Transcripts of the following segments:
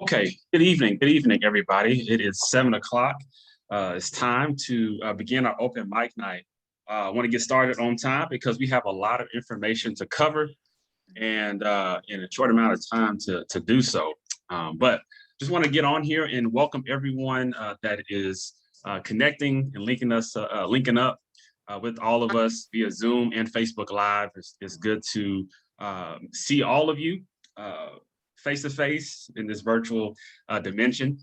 Okay, good evening, everybody. It is 7 o'clock. It's time to begin our open mic night. I want to get started on time because we have a lot of information to cover and in a short amount of time to do so. But just want to get on here and welcome everyone that is connecting and linking up with all of us via Zoom and Facebook Live. It's good to see all of you uh, face to face in this virtual dimension.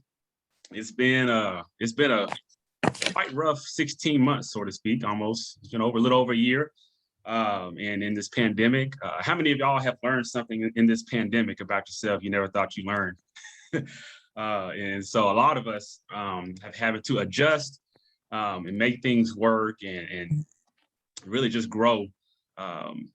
It's been a quite rough 16 months, so to speak, almost. It's been over a little over a year. And in this pandemic, how many of y'all have learned something in this pandemic about yourself you never thought you learned? And so a lot of us have had to adjust and make things work and really just grow um,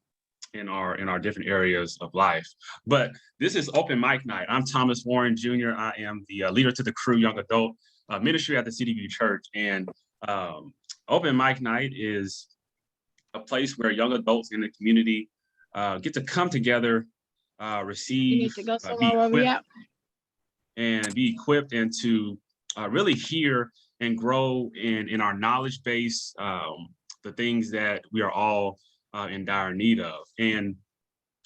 in our different areas of life. But this is open mic night. I'm Thomas Warren Jr. I am the leader to the C.R.E.W young adult ministry at the C.R.E.W Church. And um, open mic night is a place where young adults in the community get to come together, You receive, need to go somewhere be where we equipped, at. and to really hear and grow in our knowledge base, the things that we are all in dire need of. And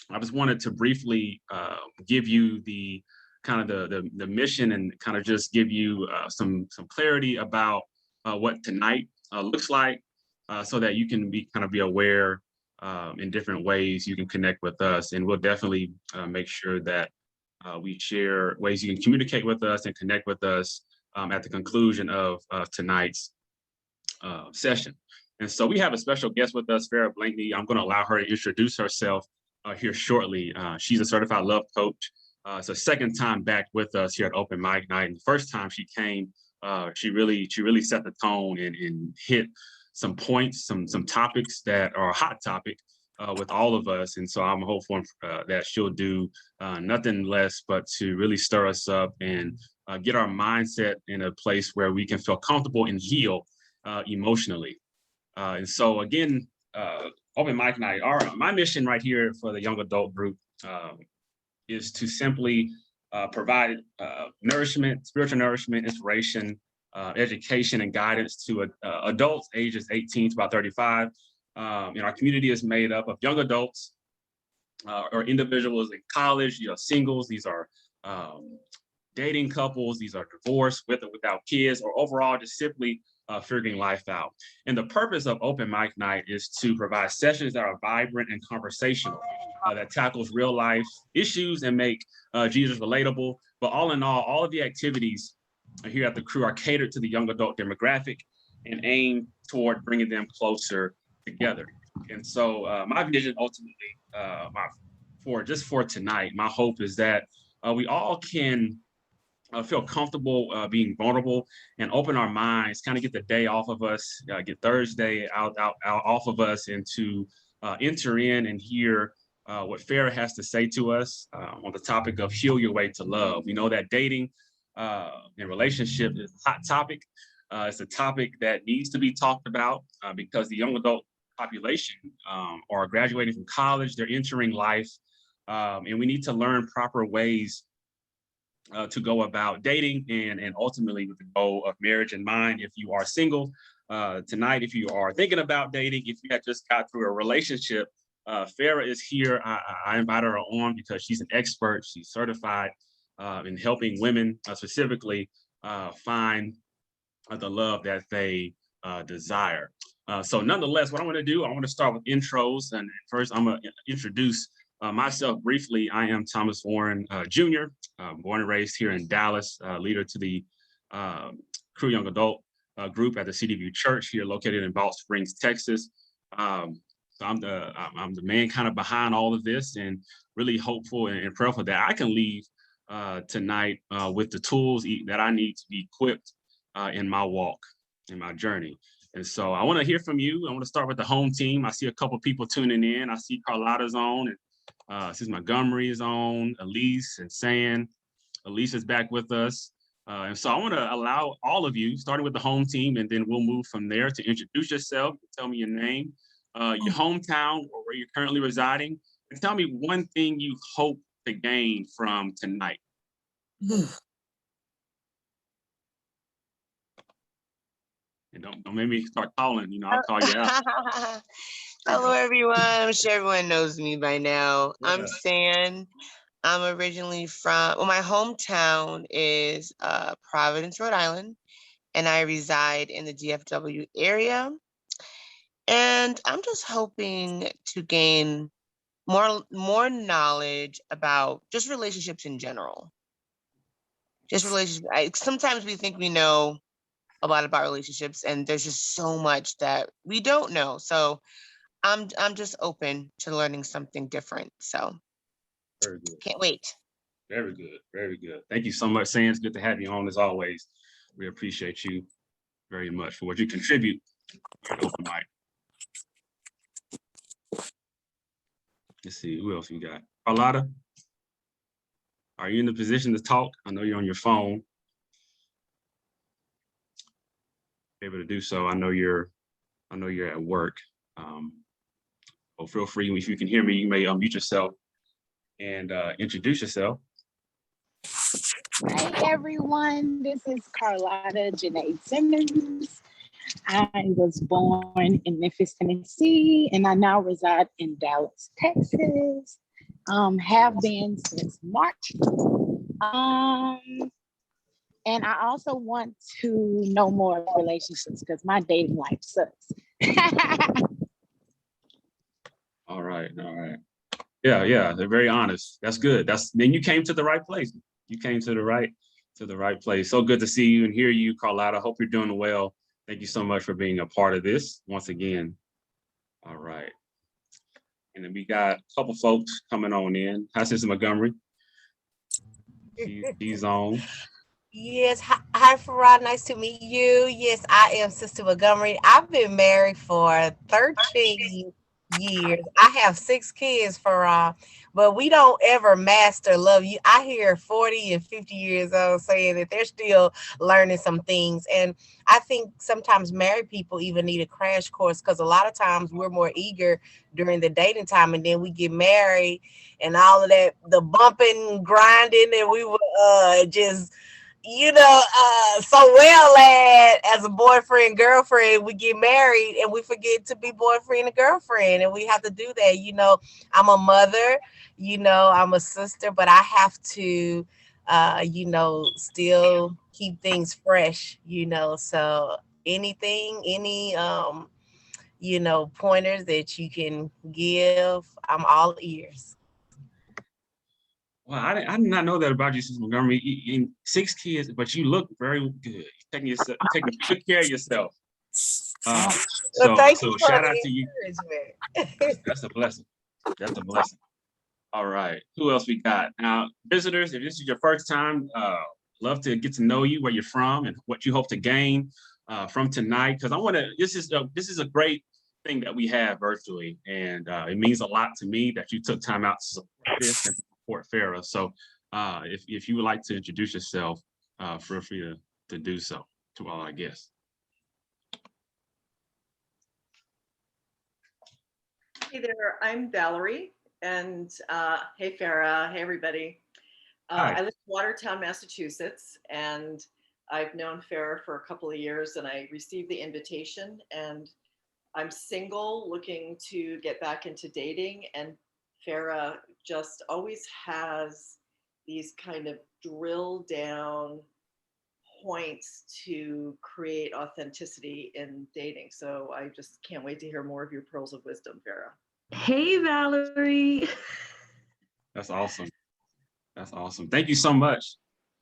I just wanted to briefly give you the kind of the mission and kind of just give you some clarity about what tonight looks like, so that you can be aware in different ways you can connect with us, and we'll definitely make sure that we share ways you can communicate with us and connect with us at the conclusion of tonight's session. And so we have a special guest with us, Farrah Blankney. I'm going to allow her to introduce herself here shortly. She's a certified love coach. It's her second time back with us here at Open Mic Night. And the first time she came, she really set the tone and hit some points, some topics that are a hot topic with all of us. And so I'm hopeful that she'll do nothing less but to really stir us up and get our mindset in a place where we can feel comfortable and heal emotionally. And so again, open mic night. My mission right here for the young adult group is to simply provide nourishment, spiritual nourishment, inspiration, education, and guidance to adults ages 18 to about 35. And our community is made up of young adults or individuals in college, singles. These are dating couples. These are divorced with or without kids, or overall just simply figuring life out. And the purpose of open mic night is to provide sessions that are vibrant and conversational, that tackles real life issues and make Jesus relatable. But all in all of the activities here at the C.R.E.W are catered to the young adult demographic and aim toward bringing them closer together. And so my vision ultimately, for tonight, my hope is that we all can feel comfortable being vulnerable and open our minds, kind of get the day off of us, get Thursday out off of us, and to enter in and hear what Farrah has to say to us on the topic of heal your way to love. We know that dating and relationship is a hot topic. It's a topic that needs to be talked about because the young adult population are graduating from college, they're entering life, and we need to learn proper ways to go about dating and ultimately with the goal of marriage in mind. If you are single tonight, if you are thinking about dating, if you have just got through a relationship, Farrah is here. I invited her on because she's an expert. She's certified in helping women specifically find the love that they desire. So nonetheless, what I want to do, I want to start with intros. And first, I'm going to introduce myself briefly. I am Thomas Warren Jr., born and raised here in Dallas, leader to the C.R.E.W young adult group at the C.R.E.W Church here located in Balch Springs, Texas. So I'm the man kind of behind all of this, and really hopeful and prayerful that I can leave tonight with the tools that I need to be equipped in my walk, in my journey. And so I want to hear from you. I want to start with the home team. I see a couple people tuning in. I see Carlotta's on, and since Montgomery is on, Elise and San. Elise is back with us. And so I want to allow all of you, starting with the home team, and then we'll move from there to introduce yourself, tell me your name, your hometown, or where you're currently residing, and tell me one thing you hope to gain from tonight. And don't make me start calling. I'll call you out. Hello, everyone. I'm sure everyone knows me by now. Yeah. I'm San. I'm originally from, my hometown is Providence, Rhode Island, and I reside in the DFW area. And I'm just hoping to gain more knowledge about just relationships in general. Just relationships. Sometimes we think we know a lot about relationships, and there's just so much that we don't know. So I'm just open to learning something different. So Very good. can't wait. Very good. Very good. Thank you so much, Sam. It's good to have you on as always. We appreciate you very much for what you contribute to the open mic. Let's see, who else we got? Carlotta, are you in the position to talk? I know you're on your phone. Able to do so. I know you're at work. Well, feel free, if you can hear me, you may unmute yourself and introduce yourself. Hi everyone, this is Carlotta Janae Simmons. I was born in Memphis, Tennessee, and I now reside in Dallas, Texas. Have been since March. And I also want to know more relationships because my dating life sucks. All right. Yeah, they're very honest. That's good. Then you came to the right place. You came to the right place. So good to see you and hear you, Carlotta. Hope you're doing well. Thank you so much for being a part of this once again. All right. And then we got a couple folks coming on in. Hi, Sister Montgomery. She's on. Yes, hi Farad, nice to meet you. Yes, I am Sister Montgomery. I've been married for 13 years. I have 6 kids, Farad, but we don't ever master love. You, I hear 40 and 50 years old saying that they're still learning some things. And I think sometimes married people even need a crash course because a lot of times we're more eager during the dating time and then we get married and all of that, the bumping, grinding, and we will just so well as a boyfriend, girlfriend, we get married and we forget to be boyfriend and girlfriend. And we have to do that. I'm a mother, I'm a sister, but I have to, still keep things fresh, so any, pointers that you can give, I'm all ears. Well, I did not know that about you, Sister Montgomery. In 6 kids, but you look very good. You're taking good care of yourself. Thank you so for shout the out to you. That's a blessing. That's a blessing. All right. Who else we got? Now, visitors, if this is your first time, love to get to know you, where you're from, and what you hope to gain from tonight. Because this is a great thing that we have virtually, and it means a lot to me that you took time out to support this and to support Farah. So if you would like to introduce yourself, feel free to do so to all our guests. Hey there, I'm Valerie, and hey Farah, hey everybody. Hi. I live in Watertown, Massachusetts, and I've known Farah for a couple of years, and I received the invitation, and I'm single, looking to get back into dating, and Farah just always has these kind of drill down points to create authenticity in dating. So I just can't wait to hear more of your pearls of wisdom, Farah. Hey, Valerie. That's awesome. That's awesome. Thank you so much,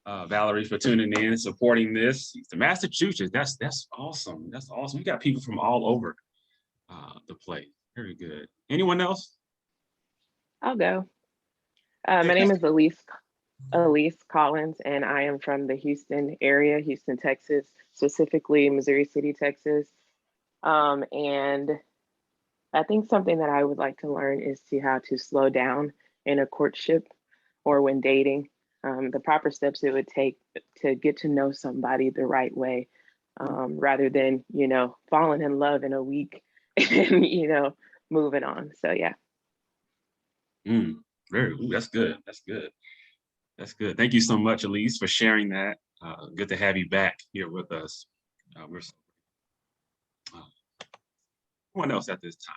Valerie, for tuning in and supporting this. To Massachusetts, that's awesome. That's awesome. We got people from all over the place. Very good. Anyone else? I'll go. My name is Elise Collins, and I am from the Houston area, Houston, Texas, specifically Missouri City, Texas. And I think something that I would like to learn is how to slow down in a courtship or when dating, the proper steps it would take to get to know somebody the right way, rather than, falling in love in a week and, moving on. So, yeah. That's good. That's good. That's good. Thank you so much, Elise, for sharing that. Good to have you back here with us. We're anyone else at this time?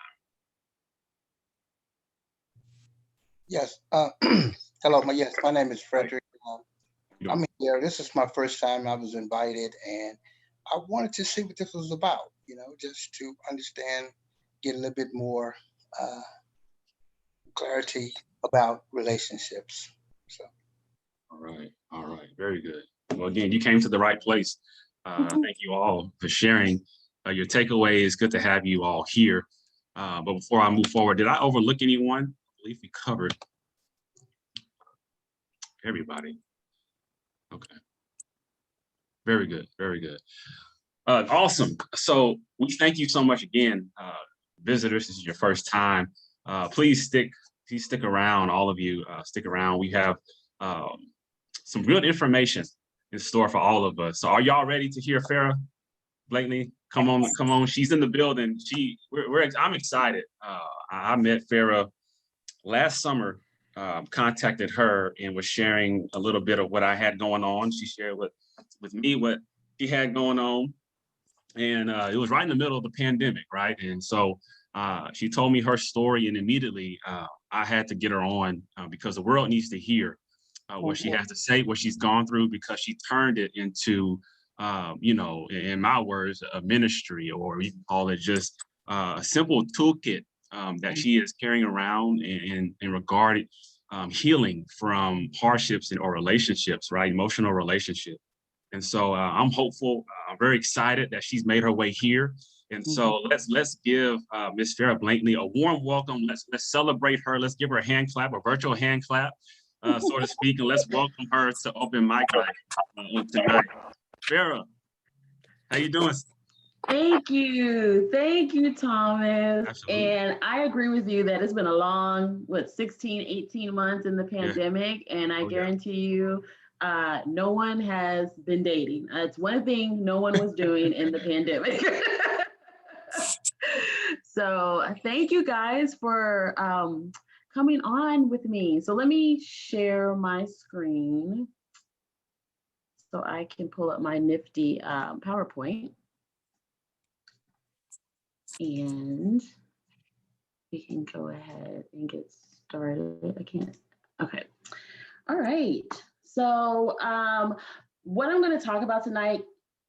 Yes. Hello. My name is Frederick. I'm here. This is my first time I was invited, and I wanted to see what this was about. Just to understand, get a little bit more clarity about relationships. So. All right. Very good. Well, again, you came to the right place. Thank you all for sharing your takeaways. Good to have you all here. But before I move forward, did I overlook anyone? I believe we covered everybody. Okay. Very good. Very good. Awesome. So we thank you so much again, visitors. This is your first time. Please stick around, all of you. Stick around. We have some real information in store for all of us. So are y'all ready to hear Farrah Blakeney? Come on. She's in the building. I'm excited. I met Farrah last summer, contacted her and was sharing a little bit of what I had going on. She shared with me what she had going on. And it was right in the middle of the pandemic, right? And so she told me her story, and immediately I had to get her on because the world needs to hear what she has to say, what she's gone through, because she turned it into, in my words, a ministry, or you can call it just a simple toolkit that she is carrying around in regard healing from hardships or relationships, right? Emotional relationships. And so I'm hopeful. I'm very excited that she's made her way here. And so let's give Miss Farrah Blakeney a warm welcome. Let's celebrate her. Let's give her a hand clap, a virtual hand clap, so to speak, and let's welcome her to Open Mic Night tonight. Farrah, how you doing? Thank you, Thomas. Absolutely. And I agree with you that it's been a long, 16, 18 months in the pandemic. Yeah. And I guarantee you, no one has been dating. It's one thing no one was doing in the pandemic. So thank you guys for coming on with me. So let me share my screen so I can pull up my nifty PowerPoint. And we can go ahead and get started. I can't. Okay. All right. So what I'm going to talk about tonight,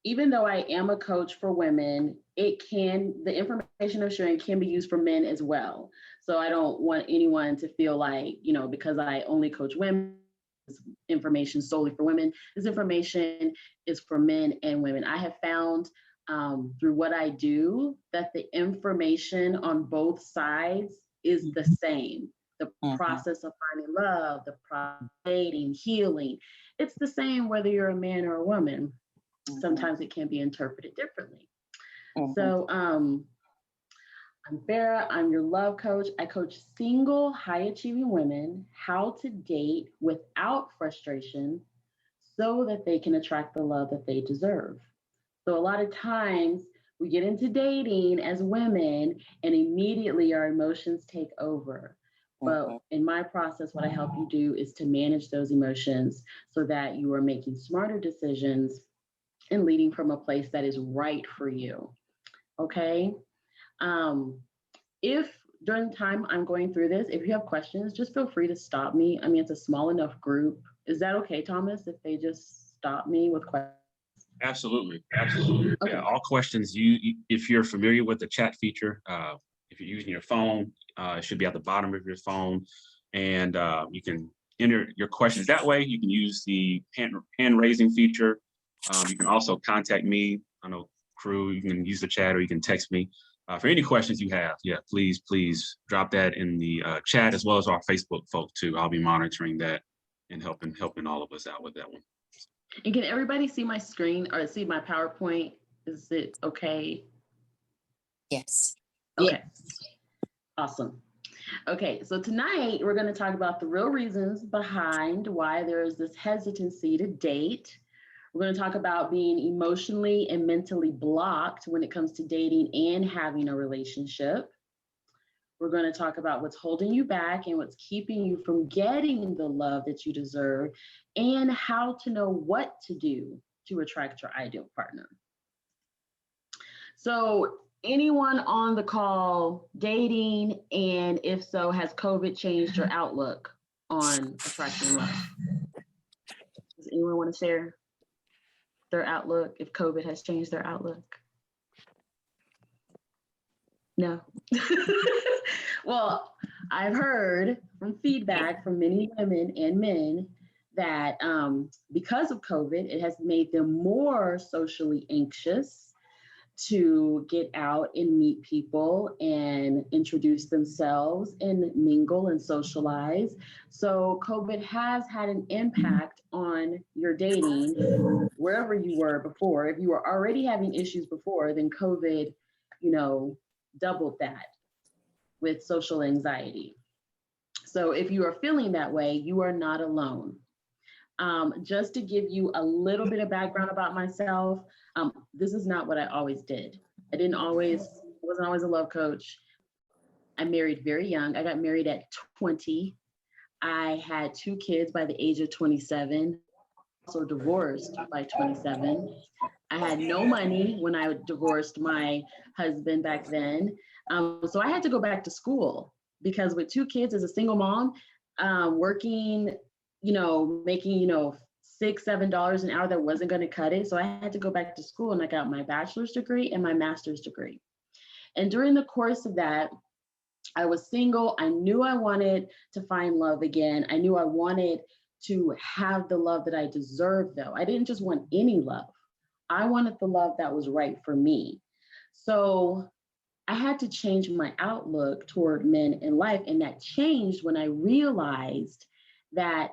even though I am a coach for women, the information I'm sharing can be used for men as well. So I don't want anyone to feel like, because I only coach women, this information solely for women. This information is for men and women. I have found through what I do that the information on both sides is the same. The process of finding love, the process of dating, healing, it's the same whether you're a man or a woman. Sometimes it can be interpreted differently. So I'm Farrah, I'm your love coach. I coach single, high-achieving women how to date without frustration so that they can attract the love that they deserve. So a lot of times we get into dating as women and immediately our emotions take over. But in my process, what I help you do is to manage those emotions so that you are making smarter decisions and leading from a place that is right for you. Okay? If during the time I'm going through this, if you have questions, just feel free to stop me. I mean, it's a small enough group. Is that okay, Thomas, if they just stop me with questions? Absolutely. Okay. Yeah, all questions. If you're familiar with the chat feature, if you're using your phone, it should be at the bottom of your phone, and you can enter your questions that way. You can use the hand raising feature. You can also contact me. I know crew. You can use the chat, or you can text me for any questions you have. Yeah, please drop that in the chat, as well as our Facebook folk too. I'll be monitoring that and helping all of us out with that one. And can everybody see my screen or see my PowerPoint? Is it okay? Yes. Okay. Awesome. Okay, so tonight we're going to talk about the real reasons behind why there is this hesitancy to date. We're going to talk about being emotionally and mentally blocked when it comes to dating and having a relationship. We're going to talk about what's holding you back and what's keeping you from getting the love that you deserve, and how to know what to do to attract your ideal partner. So, anyone on the call dating, and if so, has COVID changed your outlook on attracting love? Does anyone want to share their outlook, if COVID has changed their outlook? No. Well, I've heard from feedback from many women and men that because of COVID, it has made them more socially anxious to get out and meet people and introduce themselves and mingle and socialize. So COVID has had an impact on your dating wherever you were before. If you were already having issues before, then COVID, doubled that with social anxiety. So if you are feeling that way, you are not alone. Just to give you a little bit of background about myself, this is not what I always did. I wasn't always a love coach. I married very young. I got married at 20. I had 2 kids by the age of 27, also divorced by 27. I had no money when I divorced my husband back then. So I had to go back to school, because with 2 kids as a single mom, working, making, $6-7 an hour, that wasn't going to cut it. So I had to go back to school, and I got my bachelor's degree and my master's degree. And during the course of that, I was single. I knew I wanted to find love again. I knew I wanted to have the love that I deserved, though. I didn't just want any love. I wanted the love that was right for me. So I had to change my outlook toward men in life. And that changed when I realized that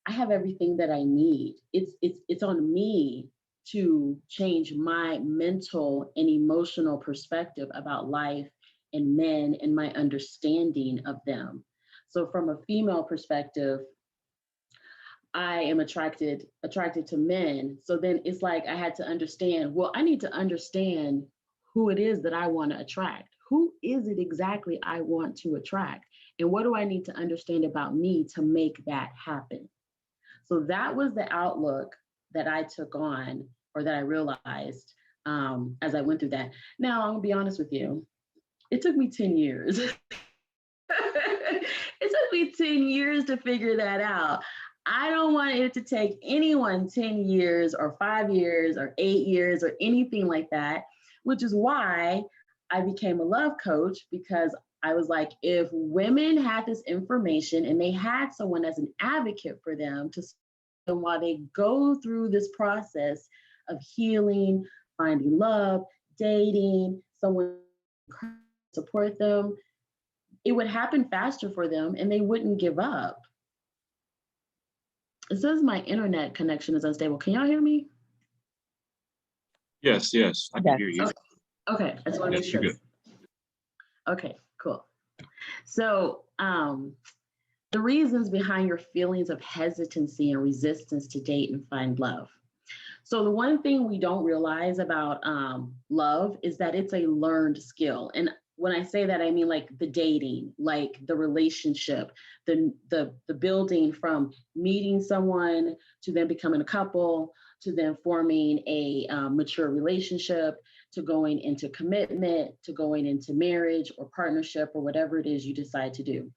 I have everything that I need. It's on me to change my mental and emotional perspective about life and men and my understanding of them. So from a female perspective, I am attracted to men. So then it's like I had to understand, well, I need to understand who it is that I want to attract. Who is it exactly I want to attract? And what do I need to understand about me to make that happen? So that was the outlook that I took on, or that I realized as I went through that. Now, I'm gonna be honest with you. It took me 10 years. It took me 10 years to figure that out. I don't want it to take anyone 10 years or 5 years or 8 years or anything like that, which is why I became a love coach, because I was like, if women had this information and they had someone as an advocate for them to while they go through this process of healing, finding love, dating, someone to support them, it would happen faster for them and they wouldn't give up. It says my internet connection is unstable. Can y'all hear me? Yes, I can hear you. Okay, I just want to make sure. You're good. Okay, cool. So the reasons behind your feelings of hesitancy and resistance to date and find love. So the one thing we don't realize about love is that it's a learned skill. And when I say that, I mean like the dating, like the relationship, the building from meeting someone to then becoming a couple, to then forming a mature relationship, to going into commitment, to going into marriage or partnership or whatever it is you decide to do.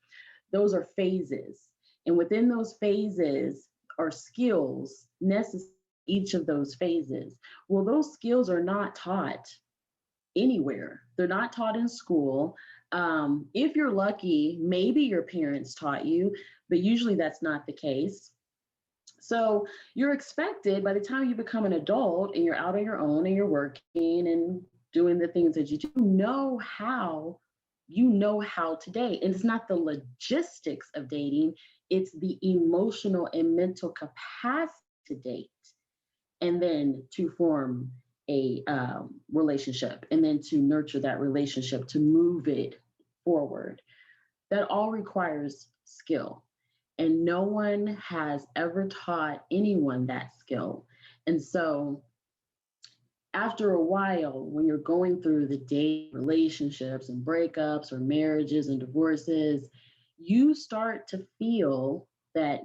Those are phases. And within those phases are skills necessary, each of those phases. Well, those skills are not taught anywhere. They're not taught in school. If you're lucky, maybe your parents taught you, but usually that's not the case. So you're expected, by the time you become an adult and you're out on your own and you're working and doing the things that you do, you know how to date. And it's not the logistics of dating, it's the emotional and mental capacity to date, and then to form a relationship, and then to nurture that relationship, to move it forward. That all requires skill. And no one has ever taught anyone that skill. And so after a while, when you're going through the day relationships and breakups or marriages and divorces, you start to feel that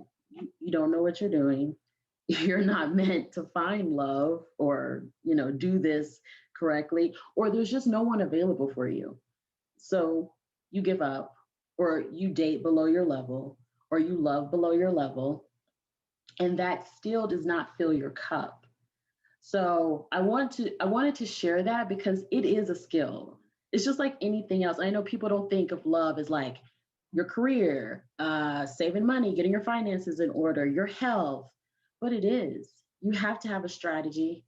you don't know what you're doing. You're not meant to find love or, do this correctly, or there's just no one available for you. So you give up, or you date below your level, or you love below your level, and that still does not fill your cup. So I wanted to share that because it is a skill. It's just like anything else. I know people don't think of love as like your career, saving money, getting your finances in order, your health, but it is. You have to have a strategy.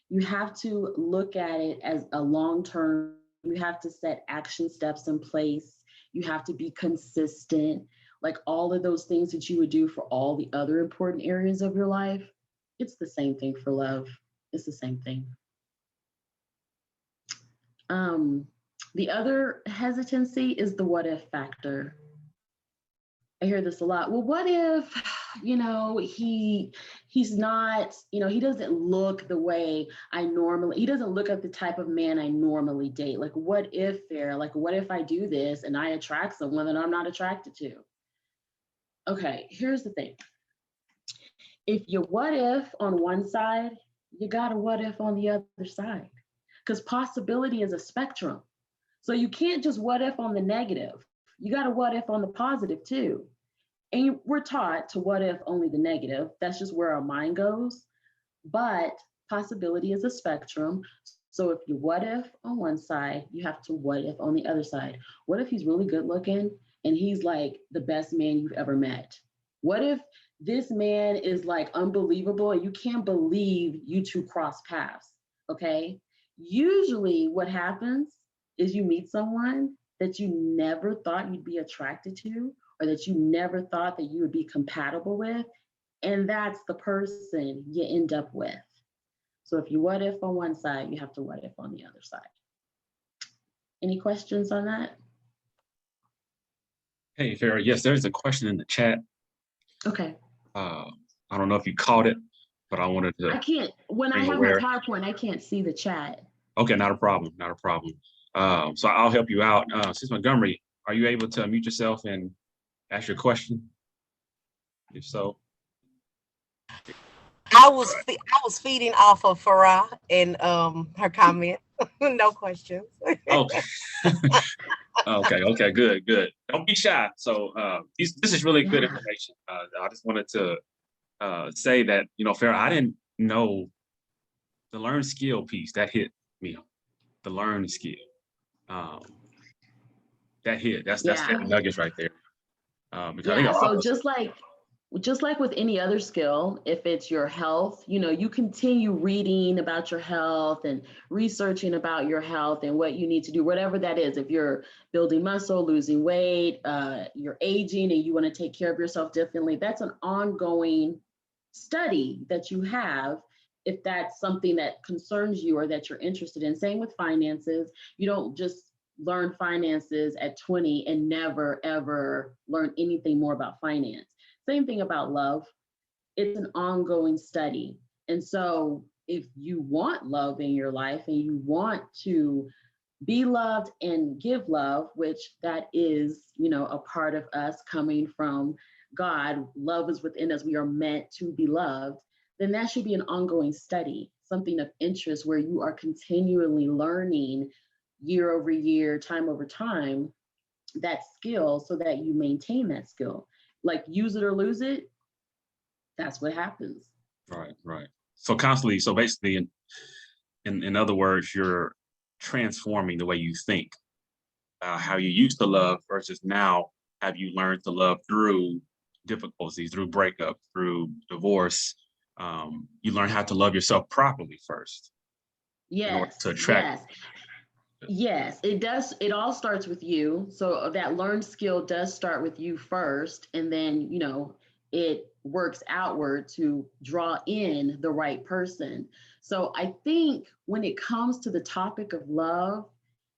You have to look at it as a long term. You have to set action steps in place. You have to be consistent. Like all of those things that you would do for all the other important areas of your life, it's the same thing for love. It's the same thing. The other hesitancy is the what if factor. I hear this a lot. Well, what if, he's not, he doesn't look the way he doesn't look like the type of man I normally date. Like, what if what if I do this and I attract someone that I'm not attracted to? Okay, here's the thing. If you what if on one side, you got to what if on the other side, because possibility is a spectrum. So you can't just what if on the negative. You got to what if on the positive too. And we're taught to what if only the negative. That's just where our mind goes. But possibility is a spectrum. So if you what if on one side, you have to what if on the other side. What if he's really good looking and he's like the best man you've ever met? What if this man is like unbelievable and you can't believe you two cross paths? Okay. Usually what happens is you meet someone that you never thought you'd be attracted to, or that you never thought that you would be compatible with. And that's the person you end up with. So if you what if on one side, you have to what if on the other side. Any questions on that? Hey, Farrah, yes, there's a question in the chat. Okay. I don't know if you caught it, but I wanted to. I can't, when I have my PowerPoint, I can't see the chat. Okay, not a problem, not a problem. So I'll help you out. Sis Montgomery, are you able to unmute yourself and ask your question? If so. I was feeding off of Farah and her comment. No questions. Okay. Okay, good. Don't be shy. So this is really good information. I just wanted to say that, Farrah, I didn't know the learn skill piece that hit me. The learn skill. That hit. That's nuggets right there. So just like with any other skill, if it's your health, you continue reading about your health and researching about your health and what you need to do, whatever that is. If you're building muscle, losing weight, you're aging and you want to take care of yourself differently, that's an ongoing study that you have if that's something that concerns you or that you're interested in. Same with finances. You don't just learn finances at 20 and never, ever learn anything more about finance. Same thing about love. It's an ongoing study. And so if you want love in your life and you want to be loved and give love, which that is, a part of us coming from God, love is within us, we are meant to be loved, then that should be an ongoing study, something of interest where you are continually learning year over year, time over time, that skill so that you maintain that skill. Like use it or lose it, that's what happens. Right. So constantly, so basically, in other words, you're transforming the way you think, how you used to love versus now, have you learned to love through difficulties, through breakup, through divorce? You learn how to love yourself properly first. Yes. To attract. Yes, it does. It all starts with you. So that learned skill does start with you first, and then, it works outward to draw in the right person. So I think when it comes to the topic of love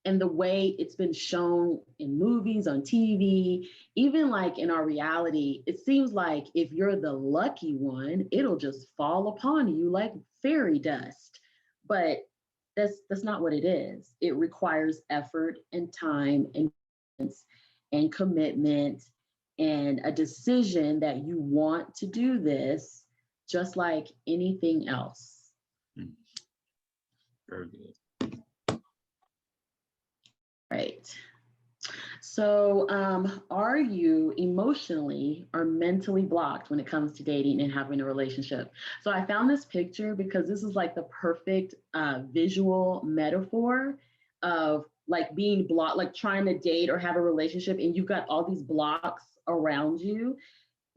and the way it's been shown in movies, on TV, even like in our reality, it seems like if you're the lucky one, it'll just fall upon you like fairy dust. But That's not what it is. It requires effort and time and commitment and a decision that you want to do this, just like anything else. Very good. Right. So, are you emotionally or mentally blocked when it comes to dating and having a relationship? So, I found this picture because this is like the perfect visual metaphor of like being blocked, like trying to date or have a relationship, and you've got all these blocks around you.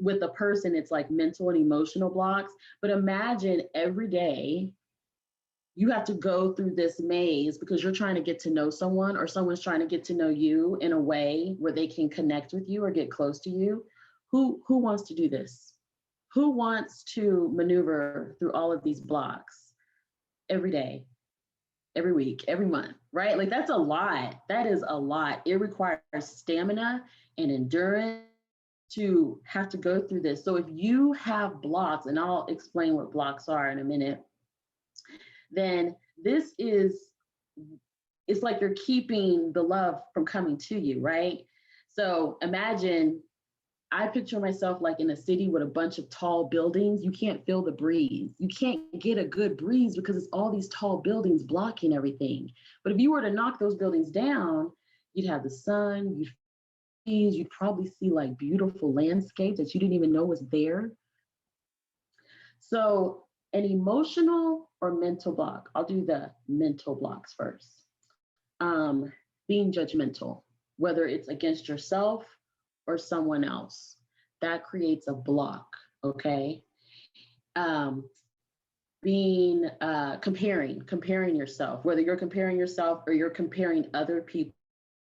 With a person, it's like mental and emotional blocks. But imagine every day you have to go through this maze because you're trying to get to know someone or someone's trying to get to know you in a way where they can connect with you or get close to you. Who wants to do this? Who wants to maneuver through all of these blocks every day, every week, every month, right? Like that's a lot. That is a lot. It requires stamina and endurance to have to go through this. So if you have blocks, and I'll explain what blocks are in a minute, then this is, it's like you're keeping the love from coming to you, right? So imagine, I picture myself like in a city with a bunch of tall buildings. You can't feel the breeze. You can't get a good breeze because it's all these tall buildings blocking everything. But if you were to knock those buildings down, you'd have the sun, you'd probably see like beautiful landscapes that you didn't even know was there. So an emotional or mental block, I'll do the mental blocks first. Being judgmental, whether it's against yourself or someone else, that creates a block, okay? Being comparing yourself, whether you're comparing yourself or you're comparing other people.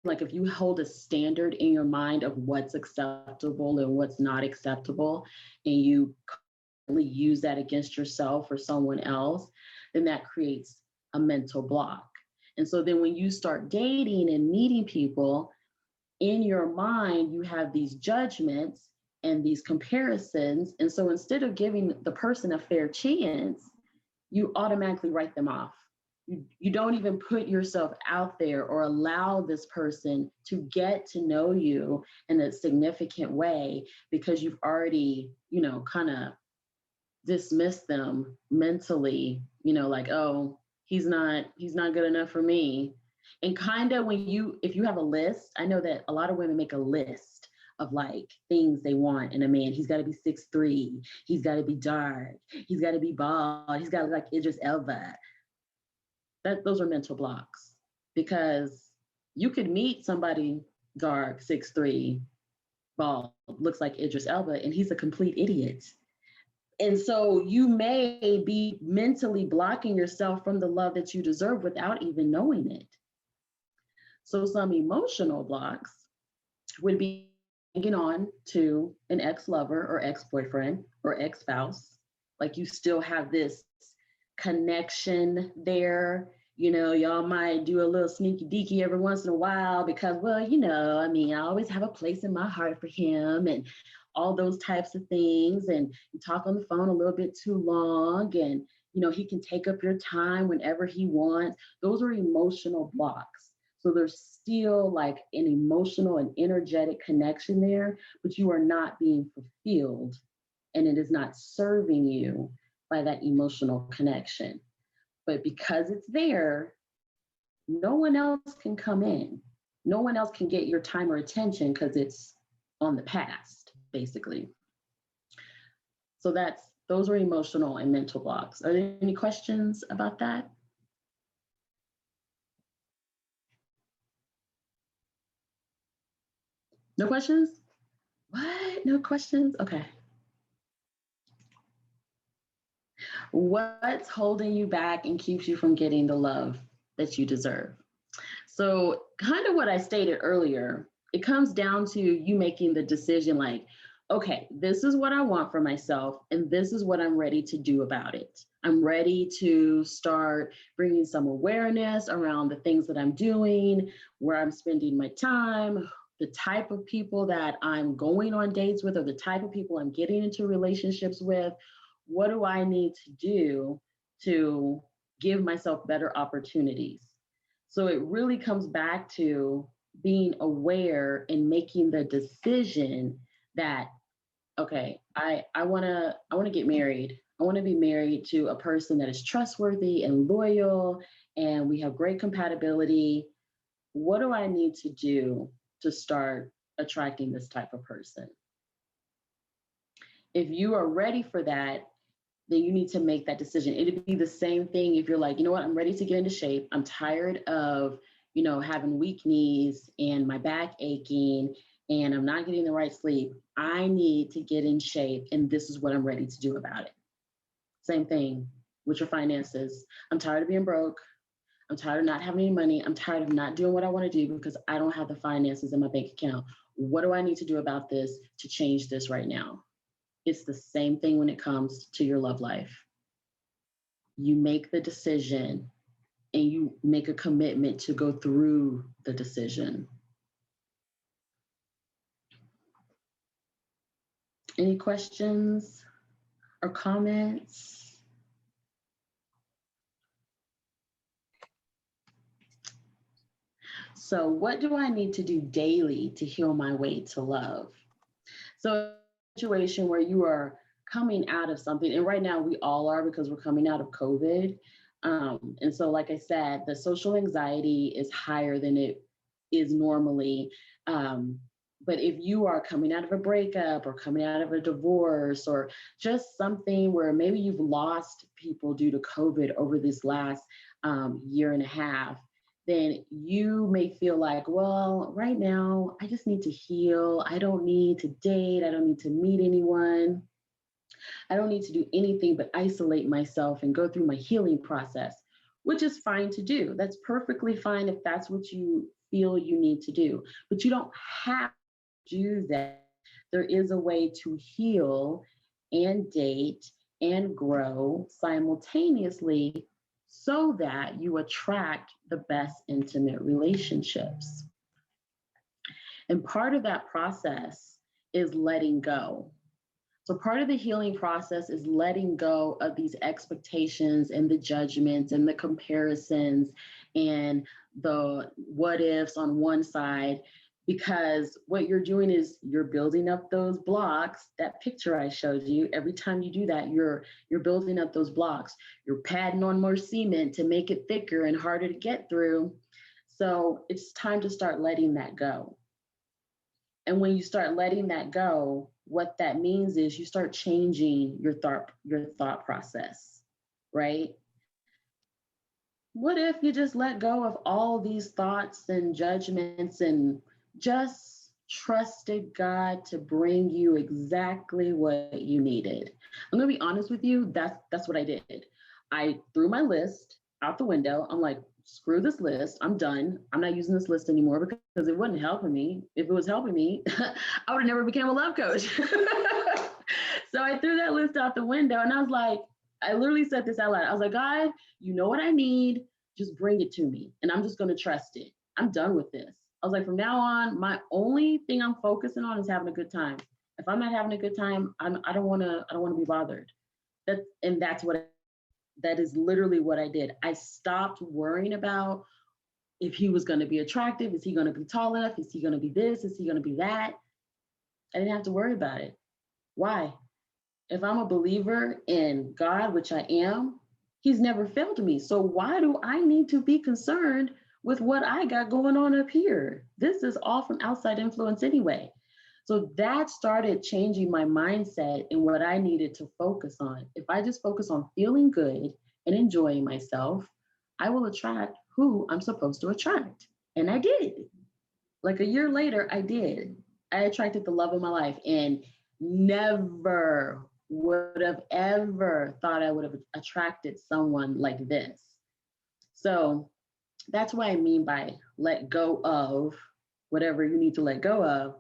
Like if you hold a standard in your mind of what's acceptable and what's not acceptable, and you use that against yourself or someone else, then that creates a mental block. And so then when you start dating and meeting people, in your mind, you have these judgments and these comparisons. And so instead of giving the person a fair chance, you automatically write them off. You don't even put yourself out there or allow this person to get to know you in a significant way because you've already, kind of dismissed them mentally, like, oh, he's not good enough for me. And kind of if you have a list, I know that a lot of women make a list of like things they want in a man. He's got to be 6'3", he's got to be dark, he's got to be bald, he's got to look like Idris Elba. Those are mental blocks because you could meet somebody dark, 6'3", bald, looks like Idris Elba, and he's a complete idiot. And so you may be mentally blocking yourself from the love that you deserve without even knowing it. So some emotional blocks would be hanging on to an ex-lover or ex-boyfriend or ex-spouse. Like you still have this connection there. Y'all might do a little sneaky deaky every once in a while because, well, I always have a place in my heart for him and all those types of things. And you talk on the phone a little bit too long and, he can take up your time whenever he wants. Those are emotional blocks. So there's still like an emotional and energetic connection there, but you are not being fulfilled and it is not serving you by that emotional connection. But because it's there, no one else can come in. No one else can get your time or attention because it's on the past, basically. So those are emotional and mental blocks. Are there any questions about that? No questions? What? No questions? Okay. What's holding you back and keeps you from getting the love that you deserve? So kind of what I stated earlier, it comes down to you making the decision like, okay, this is what I want for myself, and this is what I'm ready to do about it. I'm ready to start bringing some awareness around the things that I'm doing, where I'm spending my time, the type of people that I'm going on dates with, or the type of people I'm getting into relationships with. What do I need to do to give myself better opportunities. So it really comes back to being aware and making the decision that, okay, I want to get married. I want to be married to a person that is trustworthy and loyal, and we have great compatibility. What do I need to do to start attracting this type of person? If you are ready for that, then you need to make that decision. It'd be the same thing if you're like, you know what, I'm ready to get into shape. I'm tired of, having weak knees and my back aching and I'm not getting the right sleep. I need to get in shape and this is what I'm ready to do about it. Same thing with your finances. I'm tired of being broke. I'm tired of not having any money. I'm tired of not doing what I want to do because I don't have the finances in my bank account. What do I need to do about this to change this right now? It's the same thing when it comes to your love life. You make the decision and you make a commitment to go through the decision. Any questions or comments? So what do I need to do daily to heal my way to love? So a situation where you are coming out of something, and right now we all are because we're coming out of COVID. And so, like I said, the social anxiety is higher than it is normally. But if you are coming out of a breakup or coming out of a divorce or just something where maybe you've lost people due to COVID over this last year and a half, then you may feel like, well, right now, I just need to heal. I don't need to date. I don't need to meet anyone. I don't need to do anything but isolate myself and go through my healing process, which is fine to do. That's perfectly fine if that's what you feel you need to do. But you don't have to do that. There is a way to heal and date and grow simultaneously so that you attract the best intimate relationships. And part of that process is letting go. So part of the healing process is letting go of these expectations and the judgments and the comparisons and the what ifs on one side, because what you're doing is you're building up those blocks. That picture I showed you, every time you do that, you're building up those blocks. You're padding on more cement to make it thicker and harder to get through. So it's time to start letting that go. And when you start letting that go, what that means is you start changing your thought process, right? What if you just let go of all these thoughts and judgments and just trusted God to bring you exactly what you needed? I'm gonna be honest with you, that's what I did. I threw my list out the window. I'm like, screw this list. I'm done. I'm not using this list anymore because it wasn't helping me. If it was helping me, I would have never become a love coach. So I threw that list out the window and I was like, I literally said this out loud. I was like, God, you know what I need. Just bring it to me. And I'm just going to trust it. I'm done with this. I was like, from now on, my only thing I'm focusing on is having a good time. If I'm not having a good time, I don't want to be bothered. That is literally what I did. I stopped worrying about if he was going to be attractive. Is he going to be tall enough? Is he going to be this? Is he going to be that? I didn't have to worry about it. Why? If I'm a believer in God, which I am, he's never failed me. So why do I need to be concerned with what I got going on up here? This is all from outside influence anyway. So that started changing my mindset and what I needed to focus on. If I just focus on feeling good and enjoying myself, I will attract who I'm supposed to attract. And I did. Like a year later, I did. I attracted the love of my life and never would have ever thought I would have attracted someone like this. So that's what I mean by let go of whatever you need to let go of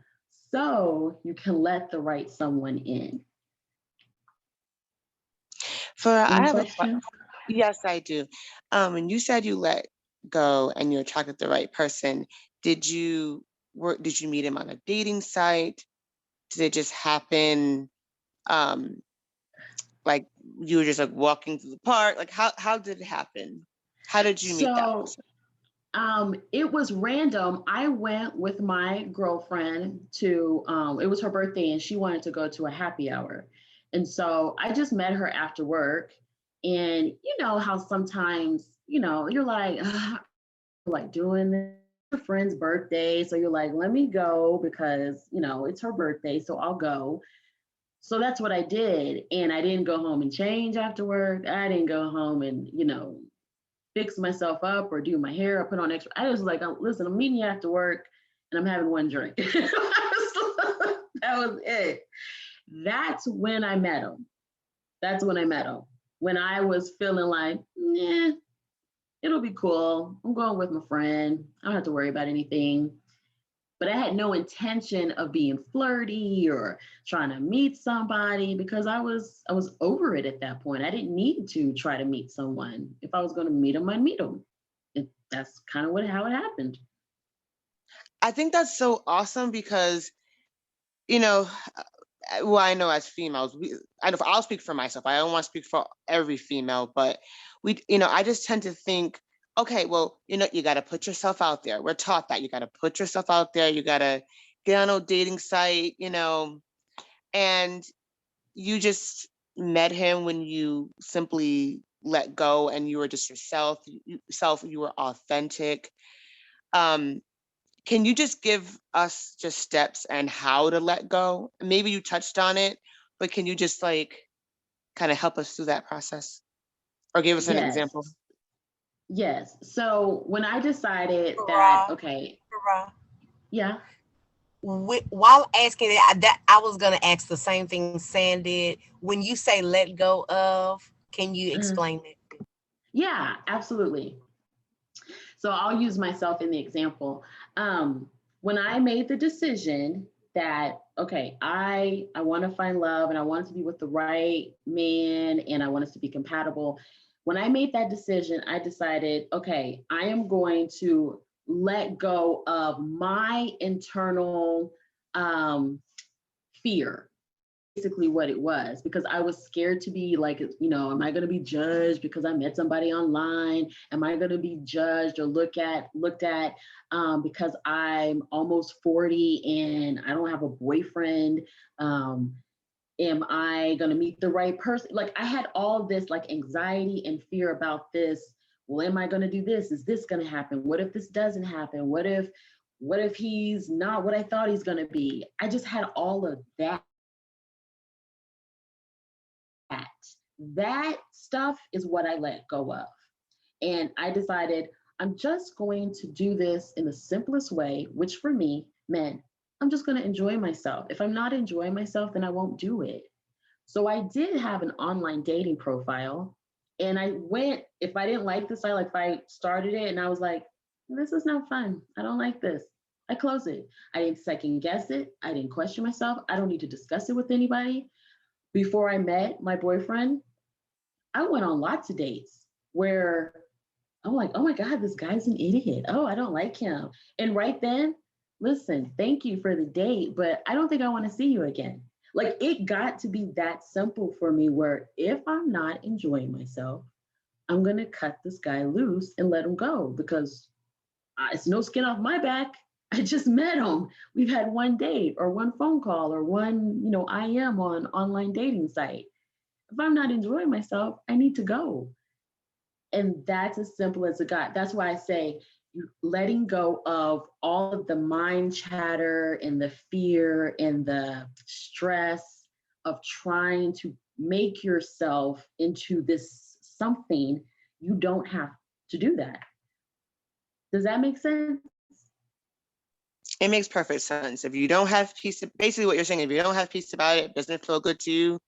so you can let the right someone in. I have yes, I do. And you said you let go and you attracted the right person. Did you meet him on a dating site? Did it just happen like you were just like walking through the park? Like how did it happen? How did you meet that So person? it was random. I went with my girlfriend to, it was her birthday and she wanted to go to a happy hour. And so I just met her after work. And you know how sometimes, you know, you're like, like doing this, your friend's birthday. So you're like, let me go because, you know, it's her birthday. So I'll go. So that's what I did. And I didn't go home and change after work. I didn't go home and, you know, fix myself up or do my hair or put on extra. I was like, listen, I'm meeting you after work and I'm having one drink. That was it. That's when I met him. That's when I met him. When I was feeling like, nah, it'll be cool. I'm going with my friend. I don't have to worry about anything. But I had no intention of being flirty or trying to meet somebody because I was over it at that point. I didn't need to try to meet someone. If I was going to meet them, I'd meet them. That's kind of how it happened. I think that's so awesome because, you know, well, I know as females, I know I'll speak for myself. I don't want to speak for every female, but I just tend to think, okay, well, you got to put yourself out there. We're taught that you got to put yourself out there. You got to get on a dating site, and you just met him when you simply let go and you were just yourself. You were authentic. Can you just give us just steps and how to let go? Maybe you touched on it, but can you just like kind of help us through that process or give us an Yes. example? Yes. So when I decided that, Farah, okay, Farah, yeah. while asking that, I was gonna ask the same thing Sam did. When you say let go of, can you explain it? Yeah, absolutely. So I'll use myself in the example. When I made the decision that, okay, I want to find love and I want to be with the right man and I want us to be compatible. When I made that decision, I decided, okay, I am going to let go of my internal fear, basically what it was, because I was scared to be like, am I going to be judged because I met somebody online? Am I going to be judged or looked at because I'm almost 40 and I don't have a boyfriend? Am I going to meet the right person? Like I had all this like anxiety and fear about this. Well, am I going to do this? Is this going to happen? What if this doesn't happen? What if he's not what I thought he's going to be? I just had all of that. That stuff is what I let go of. And I decided I'm just going to do this in the simplest way, which for me meant I'm just going to enjoy myself. If I'm not enjoying myself, then I won't do it. So I did have an online dating profile. And I went, if I didn't like this, if I started it and I was like, this is not fun. I don't like this. I close it. I didn't second guess it. I didn't question myself. I don't need to discuss it with anybody. Before I met my boyfriend, I went on lots of dates where I'm like, oh my God, this guy's an idiot. Oh, I don't like him. And right then, listen, thank you for the date, but I don't think I want to see you again. Like it got to be that simple for me where if I'm not enjoying myself, I'm going to cut this guy loose and let him go because it's no skin off my back. I just met him. We've had one date or one phone call or one, IM on online dating site. If I'm not enjoying myself, I need to go. And that's as simple as it got. That's why I say letting go of all of the mind chatter and the fear and the stress of trying to make yourself into this something. You don't have to do that. Does that make sense? It makes perfect sense. If you don't have peace, basically what you're saying, if you don't have peace about it, doesn't feel good to you, if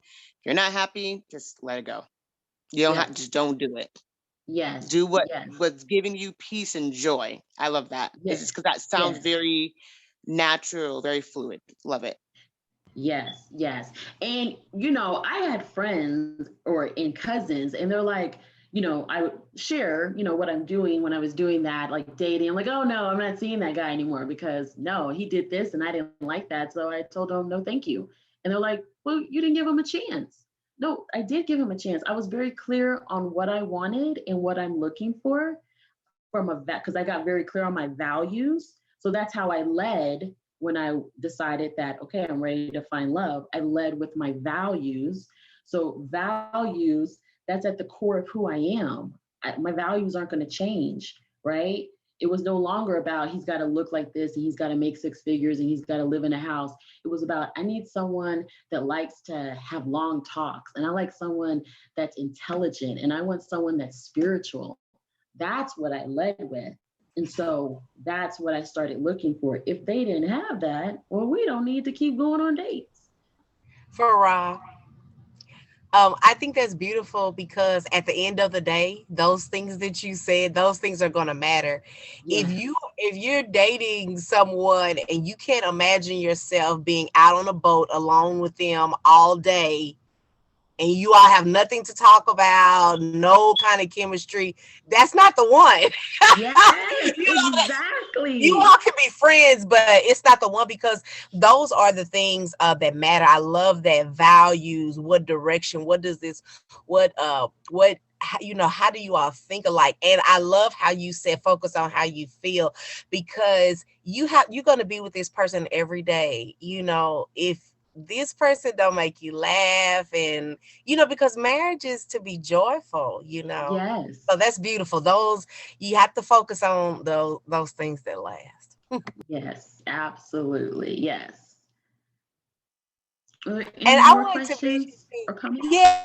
you're not happy, just let it go. You don't have, just don't do it. Yes. Do what's giving you peace and joy. I love that. Yes. It's because that sounds very natural, very fluid. Love it. Yes, yes. And, I had friends and cousins, and they're like, I would share, what I'm doing when I was doing that, like dating. I'm like, oh no, I'm not seeing that guy anymore because no, he did this and I didn't like that. So I told him, no, thank you. And they're like, well, you didn't give him a chance. No, I did give him a chance. I was very clear on what I wanted and what I'm looking for from a vet, because I got very clear on my values. So that's how I led when I decided that, okay, I'm ready to find love. I led with my values. So values, that's at the core of who I am. My values aren't going to change, right? It was no longer about he's got to look like this and he's got to make six figures and he's got to live in a house. It was about I need someone that likes to have long talks, and I like someone that's intelligent, and I want someone that's spiritual. That's what I led with. And so that's what I started looking for. If they didn't have that, well, we don't need to keep going on dates. For I think that's beautiful because at the end of the day, those things that you said, those things are going to matter. Yeah. If you're dating someone and you can't imagine yourself being out on a boat alone with them all day, and you all have nothing to talk about, no kind of chemistry, that's not the one. Yes, You know, exactly. you all can be friends, but it's not the one, because those are the things that matter. I love that. Values, what direction, what does this, how do you all think alike? And I love how you said focus on how you feel, because you're going to be with this person every day. If this person don't make you laugh, and because marriage is to be joyful. Yes. So that's beautiful. Those, you have to focus on those things that last. Yes, absolutely. Yes. And Any I more wanted to mention, questions or comments? yeah,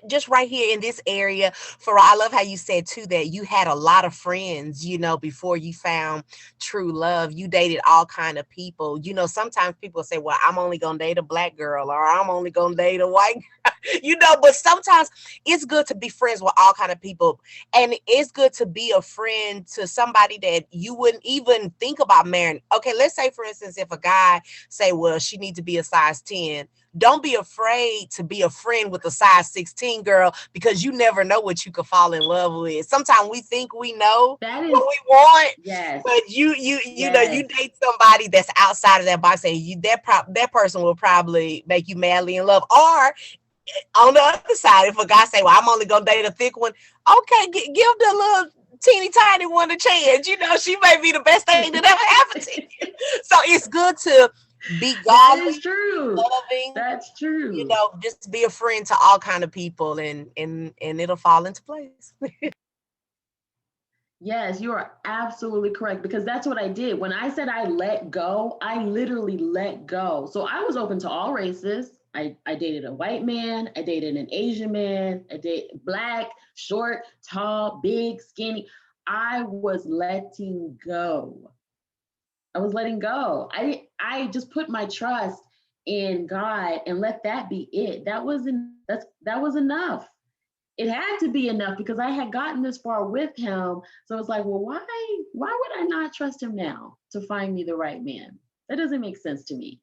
just right here in this area, for I love how you said too that you had a lot of friends, before you found true love. You dated all kind of people. Sometimes people say, well, I'm only gonna date a black girl, or I'm only gonna date a white girl, but sometimes it's good to be friends with all kind of people. And it's good to be a friend to somebody that you wouldn't even think about marrying. Okay, let's say for instance, if a guy say, well, she needs to be a size 10, don't be afraid to be a friend with a size 16 girl, because you never know what you could fall in love with. Sometimes we think we know That is, what we want, yes. but you Yes. date somebody that's outside of that box, and that person will probably make you madly in love. Or on the other side, if a guy say, well, I'm only gonna date a thick one, okay, give the little teeny tiny one a chance. She may be the best thing that ever happened to you. So it's good to be That godly, is true. loving, That's true. just be a friend to all kind of people, and it'll fall into place. Yes, you are absolutely correct, because that's what I did. When I said I let go, I literally let go. So I was open to all races. I dated a white man, I dated an Asian man, I dated black, short, tall, big, skinny. I was letting go. I was letting go. I just put my trust in God and let that be it. That was enough. It had to be enough, because I had gotten this far with him. So it's like, well, why would I not trust him now to find me the right man? That doesn't make sense to me.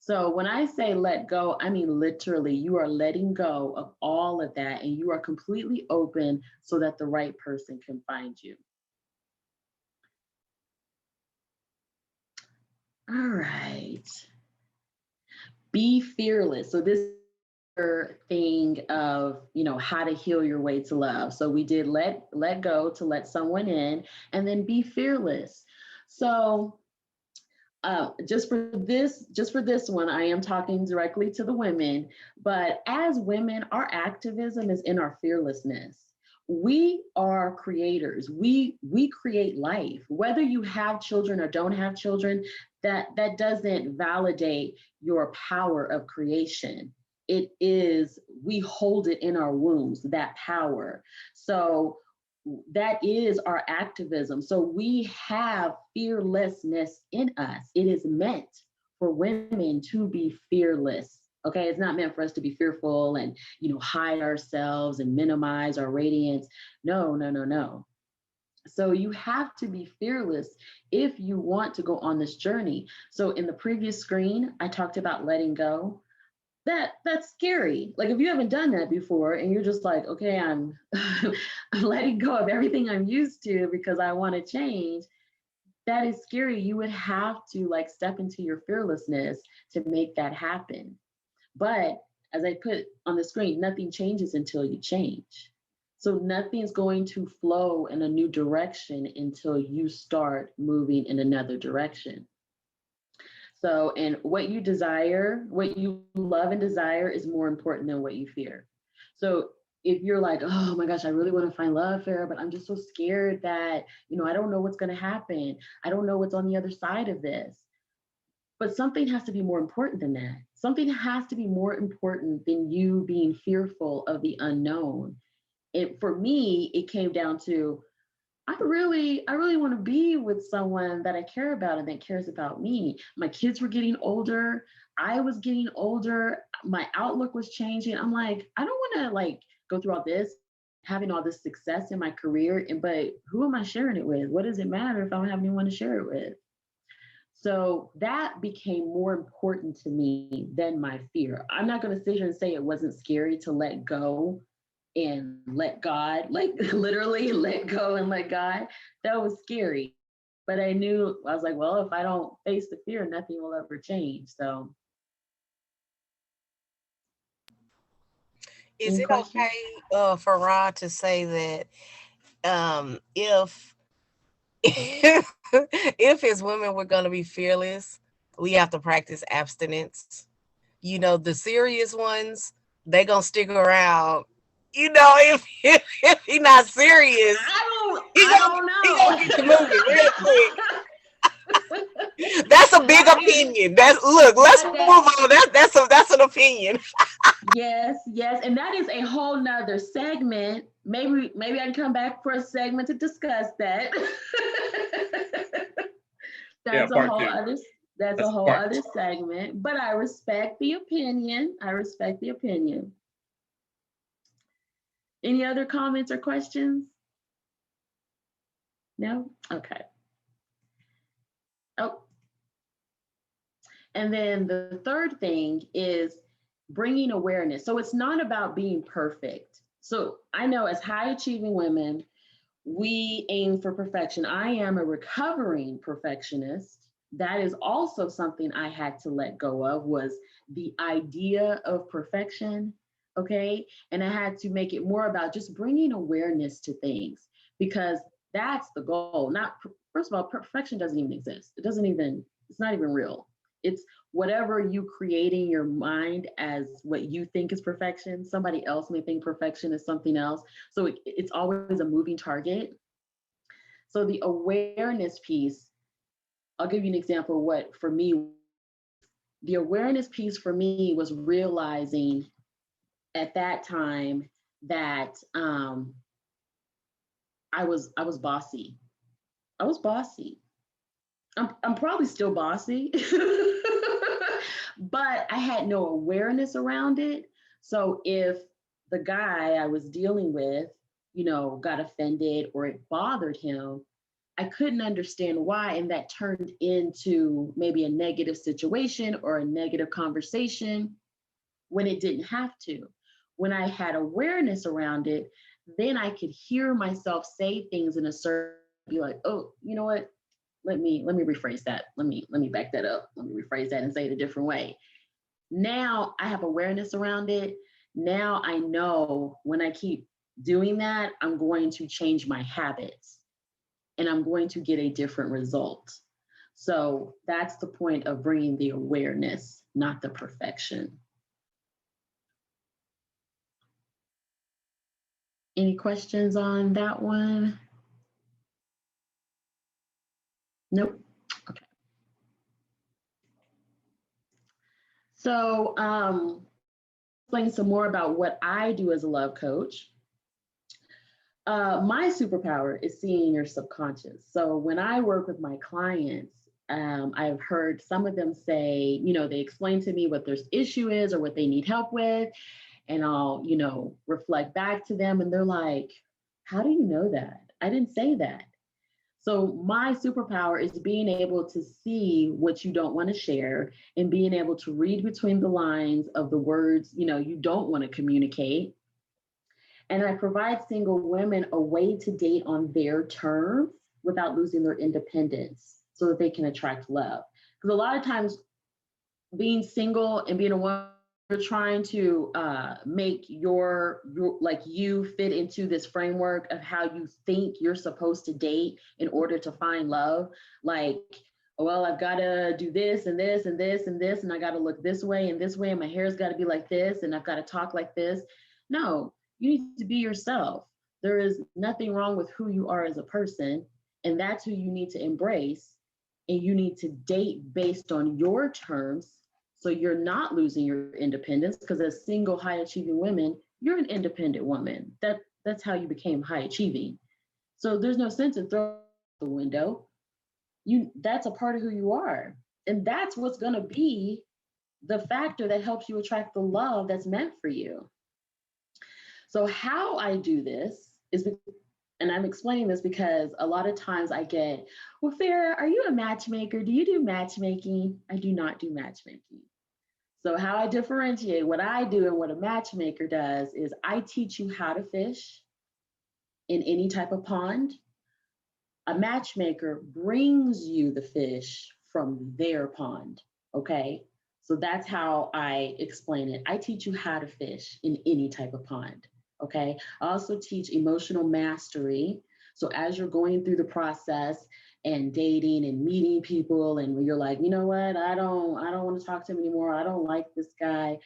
So when I say let go, I mean literally, you are letting go of all of that, and you are completely open so that the right person can find you. All right. Be fearless. So this thing of how to heal your way to love. So we did let go to let someone in, and then be fearless. So just for this one, I am talking directly to the women, but as women, our activism is in our fearlessness. We are creators. We create life. Whether you have children or don't have children, that doesn't validate your power of creation. It is, we hold it in our wombs, that power. So that is our activism. So we have fearlessness in us. It is meant for women to be fearless. Okay, it's not meant for us to be fearful and hide ourselves and minimize our radiance. No, no, no, no. So you have to be fearless if you want to go on this journey. So in the previous screen, I talked about letting go. That's scary. Like if you haven't done that before and you're just like, okay, I'm letting go of everything I'm used to because I want to change, that is scary. You would have to step into your fearlessness to make that happen. But as I put on the screen, nothing changes until you change. So nothing's going to flow in a new direction until you start moving in another direction. So, and what you desire, what you love and desire is more important than what you fear. So if you're like, oh my gosh, I really want to find love, Farah, but I'm just so scared that, I don't know what's going to happen. I don't know what's on the other side of this. But something has to be more important than that. Something has to be more important than you being fearful of the unknown. And for me, it came down to, I really want to be with someone that I care about and that cares about me. My kids were getting older. I was getting older. My outlook was changing. I'm like, I don't want to go through all this, having all this success in my career, but who am I sharing it with? What does it matter if I don't have anyone to share it with? So that became more important to me than my fear. I'm not going to sit here and say it wasn't scary to let go and let God, literally let go and let God. That was scary. But I was like, well, if I don't face the fear, nothing will ever change. So. Is it okay for Rod to say that if if his women were going to be fearless, we have to practice abstinence? The serious ones, they going to stick around. If he's not serious, I don't know. He gonna get you moving real quick. That's a big opinion. Let's move on. That's an opinion. Yes, and that is a whole nother segment. Maybe I can come back for a segment to discuss that. That's a whole other segment. But I respect the opinion. Any other comments or questions? No? Okay. Oh. And then the third thing is bringing awareness. So it's not about being perfect. So I know as high achieving women, we aim for perfection. I am a recovering perfectionist. That is also something I had to let go of, was the idea of perfection, okay? And I had to make it more about just bringing awareness to things, because that's the goal. First of all, perfection doesn't even exist. It's not even real. It's whatever you create in your mind as what you think is perfection. Somebody else may think perfection is something else. So it's always a moving target. So the awareness piece, I'll give you an example of what for me, the awareness piece for me was realizing at that time that I was bossy. I was bossy. I'm probably still bossy, but I had no awareness around it. So if the guy I was dealing with, got offended or it bothered him, I couldn't understand why. And that turned into maybe a negative situation or a negative conversation when it didn't have to. When I had awareness around it, then I could hear myself say things in a certain, be like, oh, you know what? Let me rephrase that. Let me back that up. Let me rephrase that and say it a different way. Now I have awareness around it. Now I know when I keep doing that, I'm going to change my habits and I'm going to get a different result. So that's the point of bringing the awareness, not the perfection. Any questions on that one? Nope. Okay. So explain some more about what I do as a love coach. My superpower is seeing your subconscious. So when I work with my clients, I've heard some of them say, they explain to me what their issue is or what they need help with. And I'll, reflect back to them and they're like, how do you know that? I didn't say that. So my superpower is being able to see what you don't want to share and being able to read between the lines of the words, you don't want to communicate. And I provide single women a way to date on their terms without losing their independence so that they can attract love. Because a lot of times being single and being a woman you're trying to make your like you fit into this framework of how you think you're supposed to date in order to find love, like, well, I've got to do this and this and this and this, and I got to look this way, and my hair's got to be like this, and I've got to talk like this. No, you need to be yourself. There is nothing wrong with who you are as a person, and that's who you need to embrace. And you need to date based on your terms, so you're not losing your independence, because as single high achieving women, you're an independent woman. That's how you became high achieving. So there's no sense in throwing the window. That's a part of who you are. And that's what's going to be the factor that helps you attract the love that's meant for you. So how I do this is, and I'm explaining this because a lot of times I get, well, Farah, are you a matchmaker? Do you do matchmaking? I do not do matchmaking. So how I differentiate what I do and what a matchmaker does is I teach you how to fish in any type of pond. A matchmaker brings you the fish from their pond, okay? So that's how I explain it. I teach you how to fish in any type of pond, okay? I also teach emotional mastery. So as you're going through the process and dating and meeting people, and you're like, you know what, I don't want to talk to him anymore, I don't like this guy.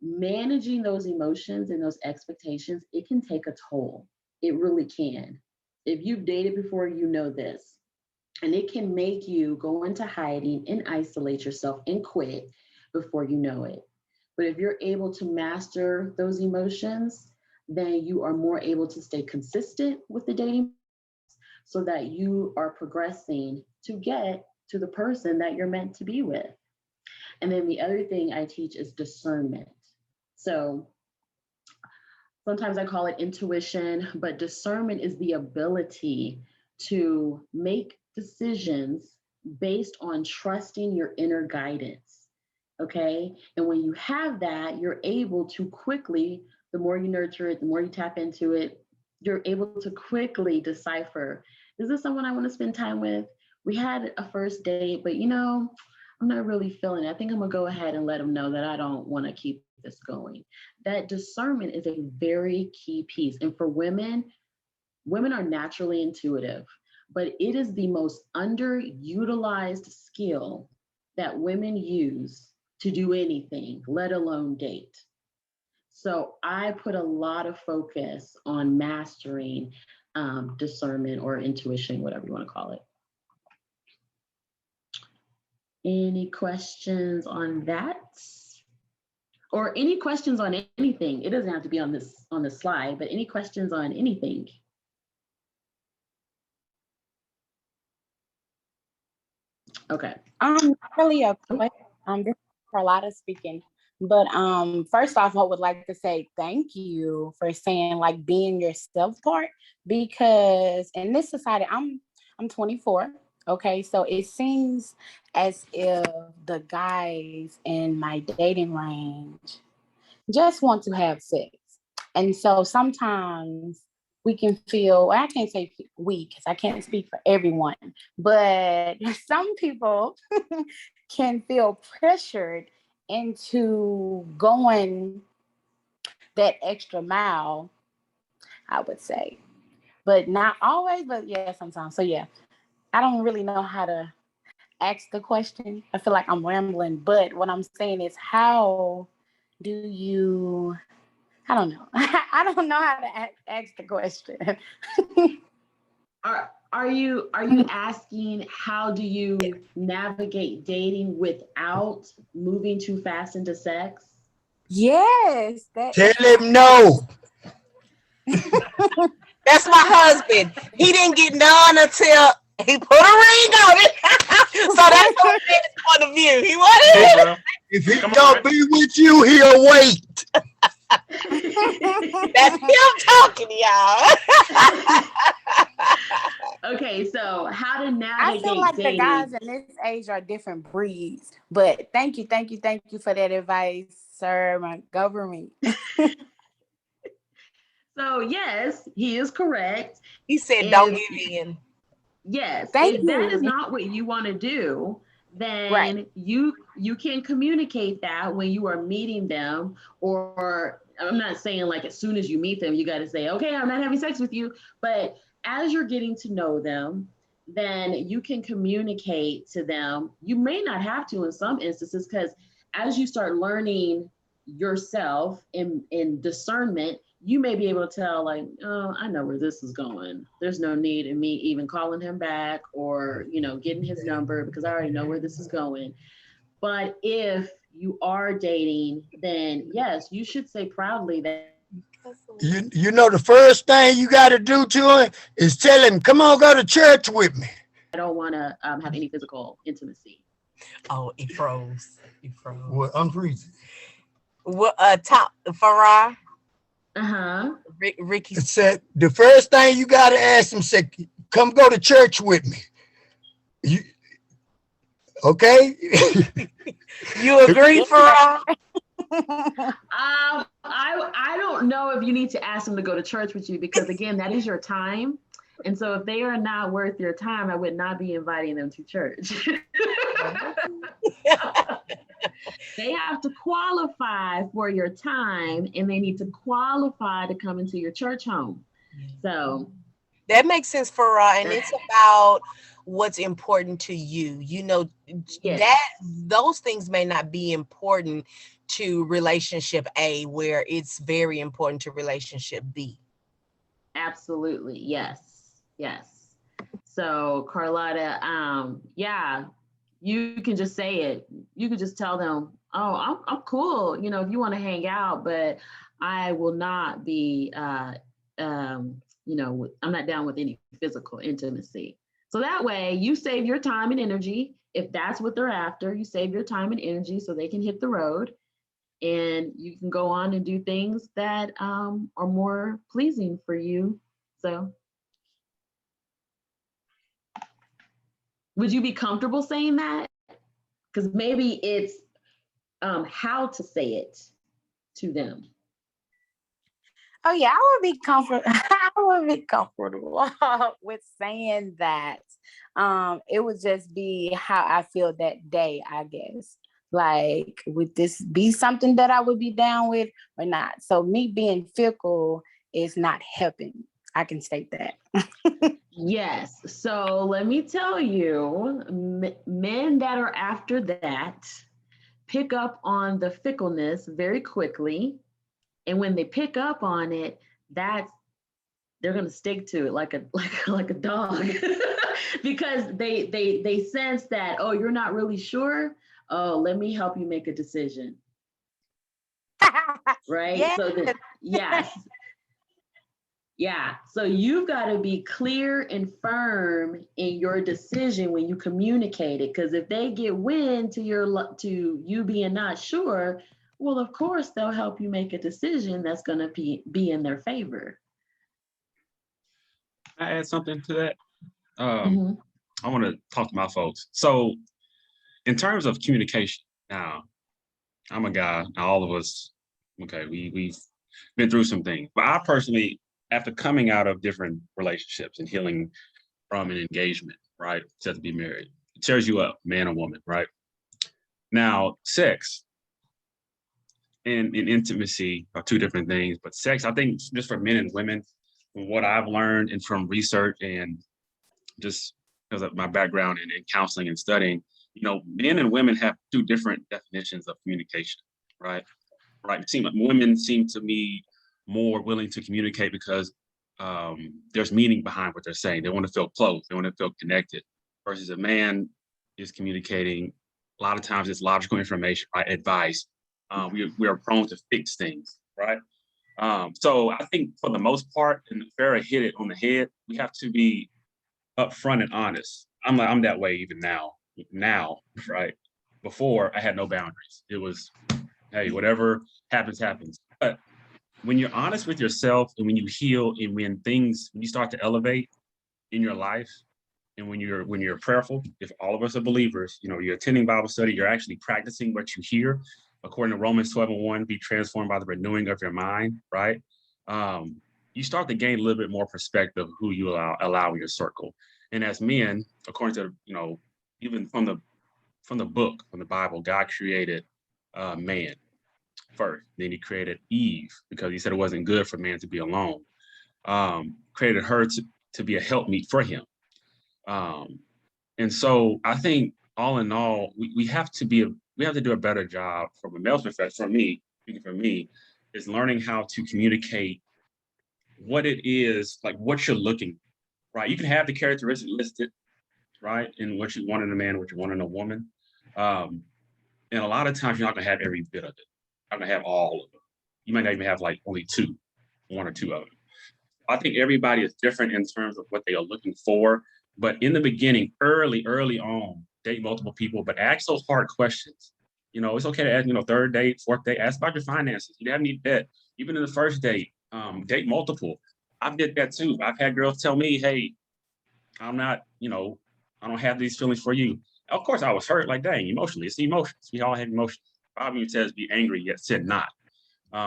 Managing those emotions and those expectations, it can take a toll. It really can. If you've dated before, you know this. And it can make you go into hiding and isolate yourself and quit before you know it. But if you're able to master those emotions, then you are more able to stay consistent with the dating, so that you are progressing to get to the person that you're meant to be with. And then the other thing I teach is discernment. So sometimes I call it intuition, but discernment is the ability to make decisions based on trusting your inner guidance, okay? And when you have that, you're able to quickly, the more you nurture it, the more you tap into it, you're able to quickly decipher, is this someone I want to spend time with? We had a first date, but I'm not really feeling it. I think I'm gonna go ahead and let them know that I don't want to keep this going. That discernment is a very key piece. And for women are naturally intuitive, but it is the most underutilized skill that women use to do anything, let alone date. So I put a lot of focus on mastering discernment or intuition, whatever you want to call it. Any questions on that? Or any questions on anything? It doesn't have to be on this slide, but any questions on anything? Okay. Really a question. This is Carlotta speaking. But first off, I would like to say thank you for saying like being yourself part, because in this society, I'm 24. Okay, so it seems as if the guys in my dating range just want to have sex. And so sometimes we can feel, well, I can't say we, because I can't speak for everyone, but some people can feel pressured into going that extra mile, I would say. But not always, but yeah, sometimes. So yeah, I don't really know how to ask the question. I feel like I'm rambling, but what I'm saying is, how do you, I don't know. I don't know how to ask the question. Are you asking, how do you navigate dating without moving too fast into sex? Yes. Tell him no. That's my husband. He didn't get none until he put a ring on it. So that's from his point of view. He wanted it. If he don't be with you, he'll wait. That's him talking, y'all. Okay, so how to navigate I feel like dating. the guys in this age are different breeds. But thank you for that advice, sir Montgomery. So yes, he is correct. He said, don't give in. Yes, Thank if you. that is not what you want to do, then you can communicate that when you are meeting them, or I'm not saying like as soon as you meet them, you got to say, okay, I'm not having sex with you. But as you're getting to know them, then you can communicate to them. You may not have to in some instances, because as you start learning yourself in discernment, you may be able to tell like, oh, I know where this is going. There's no need in me even calling him back or, getting his number, because I already know where this is going. But if you are dating, then yes, you should say proudly that. You know, the first thing you got to do to him is tell him, come on, go to church with me. I don't want to have any physical intimacy. Oh, it froze. It froze. Well, I'm freezing. What top Farah? Ricky it said the first thing you got to ask him, say, come go to church with me. You okay? You agree, Farah? I don't know if you need to ask them to go to church with you, because again, that is your time. And so if they are not worth your time, I would not be inviting them to church. They have to qualify for your time, and they need to qualify to come into your church home. So that makes sense, Farah. And it's about what's important to you. That those things may not be important to relationship A, where it's very important to relationship B. Absolutely. Yes. So Carlotta, you can just say it. You can just tell them, oh, I'm cool. If you want to hang out, but I will not be, I'm not down with any physical intimacy. So that way you save your time and energy. If that's what they're after, you save your time and energy so they can hit the road, and you can go on and do things that are more pleasing for you. So would you be comfortable saying that? Because maybe it's how to say it to them. Oh yeah, I would be comfortable. I would be comfortable with saying that. It would just be how I feel that day, I guess. Like, would this be something that I would be down with or not? So me being fickle is not helping. I can state that. Yes. So let me tell you, men that are after that pick up on the fickleness very quickly. And when they pick up on it, they're gonna stick to it like a dog. Because they sense that, oh, you're not really sure. Oh, let me help you make a decision. Right? Yes. So that, yes. Yeah. So you've got to be clear and firm in your decision when you communicate it. Because if they get wind to you being not sure, well, of course, they'll help you make a decision that's going to be in their favor. Can I add something to that? I want to talk to my folks. So in terms of communication, now, I'm a guy, all of us, okay, we've been through some things. But I personally, after coming out of different relationships and healing from an engagement, right, set to be married, it tears you up, man or woman, right? Now, sex and intimacy are two different things, but sex, I think just for men and women, from what I've learned and from research and just because of my background in counseling and studying, men and women have two different definitions of communication, right? Right. Women seem to me more willing to communicate because there's meaning behind what they're saying. They want to feel close. They want to feel connected. Versus a man is communicating. A lot of times it's logical information, right? Advice. We are prone to fix things, right? So I think for the most part, and Farah hit it on the head, we have to be upfront and honest. I'm that way even now, right? Before I had no boundaries. It was, hey, whatever happens, happens. But when you're honest with yourself and when you heal and when you start to elevate in your life and when you're prayerful, if all of us are believers, you're attending Bible study, you're actually practicing what you hear, according to Romans 12:1, be transformed by the renewing of your mind, right? You start to gain a little bit more perspective of who you allow in your circle. And as men, according to, even from the from the book, from the Bible, God created man first. Then he created Eve because he said it wasn't good for man to be alone. Created her to be a helpmeet for him. And so I think all in all, we have to do a better job from a male's perspective. For me, speaking for me, is learning how to communicate what it is, like what you're looking, right? You can have the characteristics listed, right, in what you want in a man, what you want in a woman. And a lot of times you're not gonna have every bit of it. You're not gonna have all of them. You might not even have like only one or two of them. I think everybody is different in terms of what they are looking for. But in the beginning, early on, date multiple people, but ask those hard questions. You know, it's okay to ask, third date, fourth date, ask about your finances. You have any debt. Even in the first date, date multiple. I've did that too. I've had girls tell me, hey, I'm not, I don't have these feelings for you. Of course, I was hurt, like, dang, emotionally. It's emotions. We all have emotions. Probably says be angry, yet said not.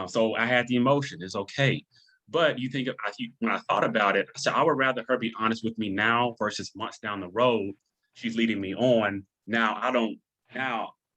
So I had the emotion. It's okay. But you think, when I thought about it, I said, I would rather her be honest with me now versus months down the road. She's leading me on. Now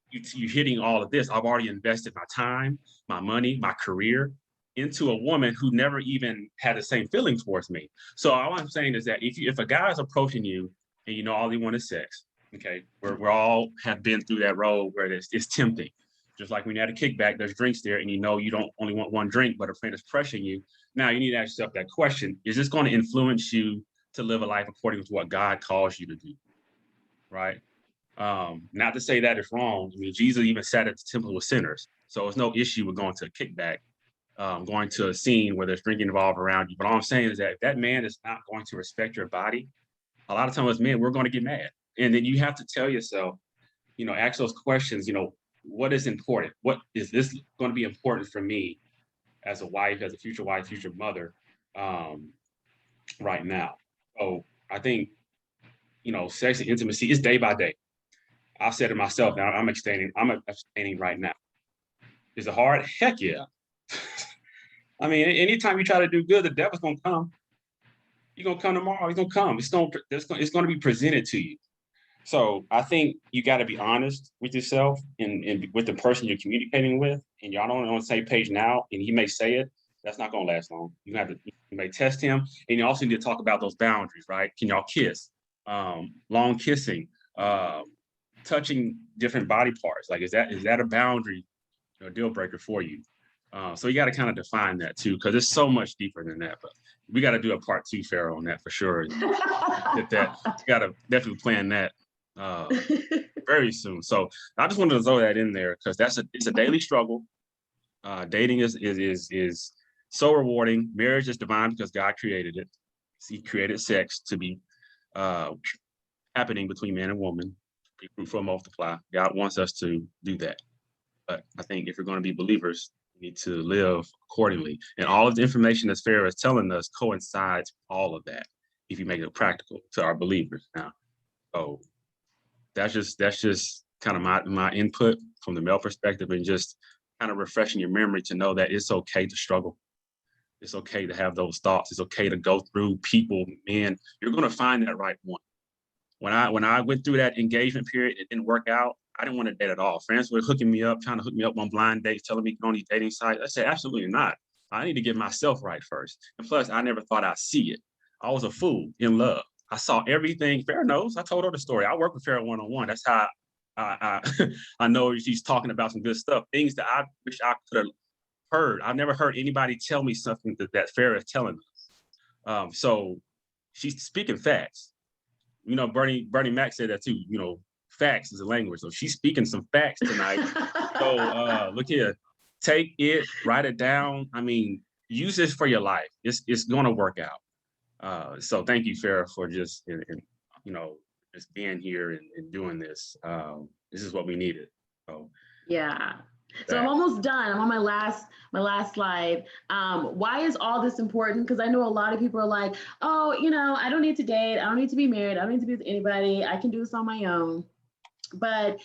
you're hitting all of this. I've already invested my time, my money, my career into a woman who never even had the same feelings towards me. So all I'm saying is that if a guy is approaching you and all they want is sex, okay, we're all have been through that road where it's tempting. Just like when you had a kickback, there's drinks there, and you don't only want one drink, but a friend is pressuring you. Now you need to ask yourself that question: is this going to influence you to live a life according to what God calls you to do? Right? Not to say that it's wrong. I mean, Jesus even sat at the temple with sinners, so it's no issue with going to a kickback, going to a scene where there's drinking involved around you. But all I'm saying is that if that man is not going to respect your body, a lot of times as men, we're going to get mad, and then you have to tell yourself, ask those questions. What is important? What is this going to be important for me as a wife, as a future wife, future mother, right now? So I think, sex and intimacy is day by day. I've said it myself now, I'm abstaining right now. Is it hard? Heck yeah. I mean, anytime you try to do good, the devil's going to come. He's going to come tomorrow. He's going to come. It's going to be presented to you. So I think you got to be honest with yourself and with the person you're communicating with, and y'all don't on the same page now, and he may say it, that's not going to last long. You may test him, and you also need to talk about those boundaries, right? Can y'all kiss? Long kissing, touching different body parts. Like, is that a boundary or deal breaker for you? So you got to kind of define that too, because it's so much deeper than that. But we got to do a part 2, Pharaoh, on that for sure. Get that. Got to definitely plan that very soon. So I just wanted to throw that in there because it's a daily struggle. Dating is so rewarding. Marriage is divine because God created it. He created sex to be happening between man and woman. Be fruitful and multiply. God wants us to do that. But I think if we're going to be believers, we need to live accordingly. And all of the information that Farrah is telling us coincides with all of that, if you make it practical to our believers now. So that's just kind of my input from the male perspective, and just kind of refreshing your memory to know that it's okay to struggle. It's okay to have those thoughts. It's okay to go through people, men. You're going to find that right one. When I went through that engagement period, it didn't work out. I didn't want to date at all. Friends were trying to hook me up on blind dates, telling me go on these dating sites. I said, absolutely not. I need to get myself right first. And plus, I never thought I'd see it. I was a fool in love. I saw everything. Farrah knows. I told her the story. I work with Farrah one-on-one. That's how I know she's talking about some good stuff. Things that I wish I could have heard. I've never heard anybody tell me something that Farrah is telling us. So she's speaking facts. Bernie Mac said that too. Facts is a language. So she's speaking some facts tonight. So look here, take it, write it down. I mean, use this for your life. It's going to work out. So thank you, Farrah, for just just being here and doing this. This is what we needed. So yeah. So I'm almost done. I'm on my last slide. Why is all this important? Because I know a lot of people are like, oh, I don't need to date. I don't need to be married. I don't need to be with anybody. I can do this on my own. But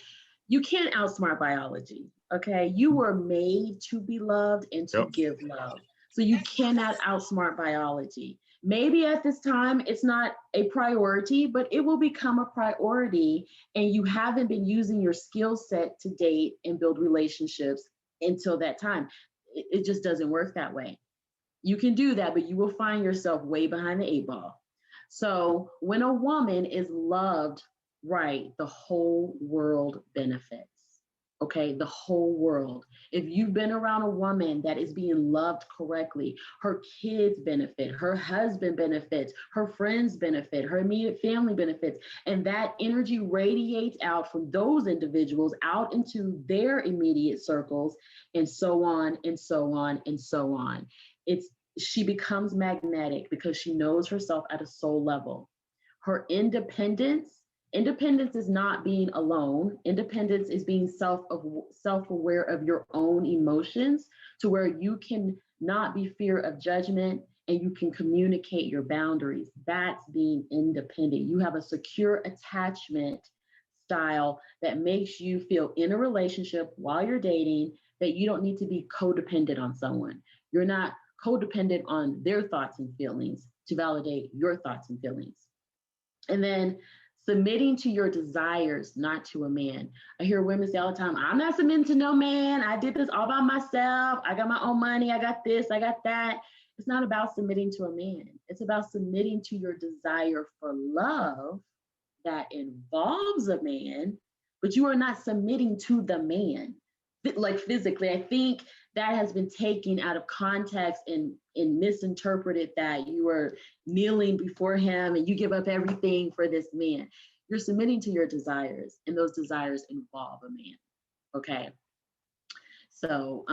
you can't outsmart biology. Okay. You were made to be loved and to give love. So you cannot outsmart biology. Maybe at this time it's not a priority, but it will become a priority, and you haven't been using your skill set to date and build relationships until that time. It just doesn't work that way. You can do that, but you will find yourself way behind the 8 ball. So when a woman is loved right, the whole world benefits. Okay, the whole world. If you've been around a woman that is being loved correctly, her kids benefit, her husband benefits, her friends benefit, her immediate family benefits, and that energy radiates out from those individuals out into their immediate circles, and so on and so on and so on. She becomes magnetic because she knows herself at a soul level. Her independence is not being alone. Independence is being self-aware of your own emotions, to where you can not be fear of judgment and you can communicate your boundaries. That's being independent. You have a secure attachment style that makes you feel in a relationship while you're dating that you don't need to be codependent on someone. You're not codependent on their thoughts and feelings to validate your thoughts and feelings. And then submitting to your desires, not to a man. I hear women say all the time, I'm not submitting to no man. I did this all by myself. I got my own money. I got this, I got that. It's not about submitting to a man. It's about submitting to your desire for love that involves a man, but you are not submitting to the man, like physically. I think that has been taken out of context and misinterpreted, that you are kneeling before him and you give up everything for this man. You're submitting to your desires, and those desires involve a man. Okay. So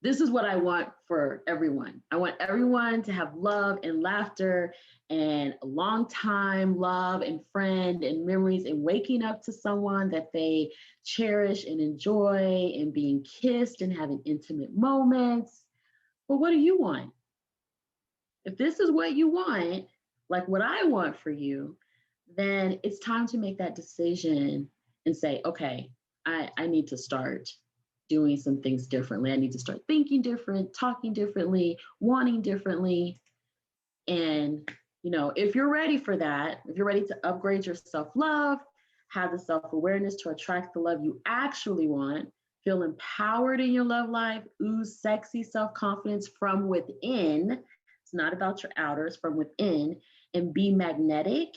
this is what I want for everyone. I want everyone to have love and laughter and a long time love and friend and memories, and waking up to someone that they cherish and enjoy, and being kissed and having intimate moments. But what do you want? If this is what you want, like what I want for you, then it's time to make that decision and say, okay, I need to start doing some things differently. I need to start thinking different, talking differently, wanting differently. And, if you're ready for that, if you're ready to upgrade your self-love, have the self-awareness to attract the love you actually want, feel empowered in your love life, ooze sexy self-confidence from within. It's not about your outer, it's from within, and be magnetic,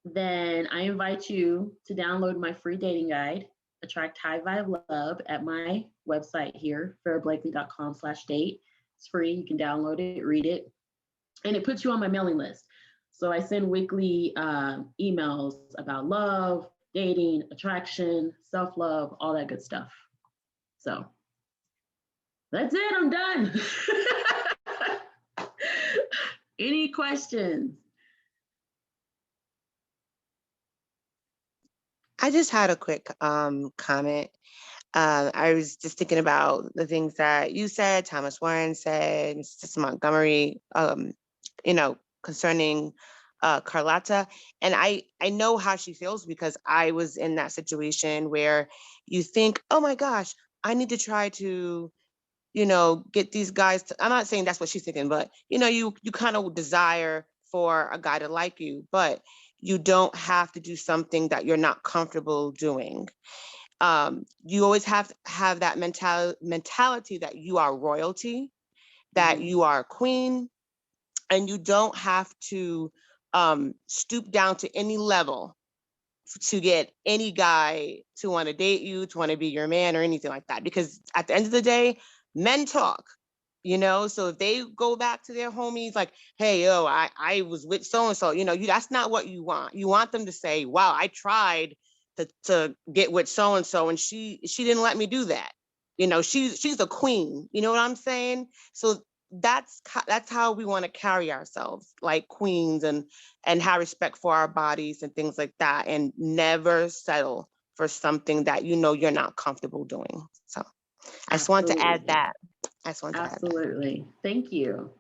then I invite you to download my free dating guide, Attract High Vibe Love, at my website here, farrahblakely.com/date. It's free. You can download it, read it, and it puts you on my mailing list. So I send weekly emails about love, dating, attraction, self-love, all that good stuff. So that's it. I'm done. Any questions? I just had a quick comment. I was just thinking about the things that you said, Thomas Warren said, Mrs. Montgomery, concerning Carlotta. And I know how she feels, because I was in that situation where you think, oh my gosh, I need to try to, get these guys to, I'm not saying that's what she's thinking, but you kind of desire for a guy to like you, but you don't have to do something that you're not comfortable doing. You always have to have that mentality that you are royalty, that you are a queen, and you don't have to stoop down to any level to get any guy to want to date you, to want to be your man or anything like that. Because at the end of the day, men talk, so if they go back to their homies like, hey, yo, I was with so-and-so, that's not what you want. You want them to say, wow, I tried to get with so-and-so and she didn't let me do that. She's a queen, you know what I'm saying? So that's how we want to carry ourselves, like queens, and have respect for our bodies and things like that, and never settle for something that you're not comfortable doing. So I just want to add that. Absolutely. Thank you.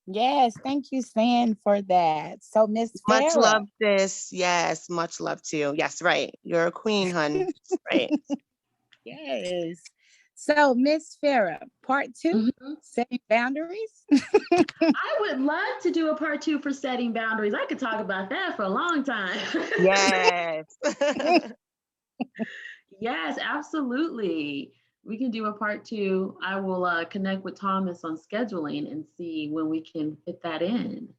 Yes, thank you, San, for that. So, Miss Much Farrah. love, sis. Yes, much love to you. Yes, right. You're a queen, hun. Right. Yes. So, Miss Farah, part 2, Mhm. setting boundaries. I would love to do a part 2 for setting boundaries. I could talk about that for a long time. Yes. Yes, absolutely. We can do a part 2. I will connect with Thomas on scheduling and see when we can fit that in.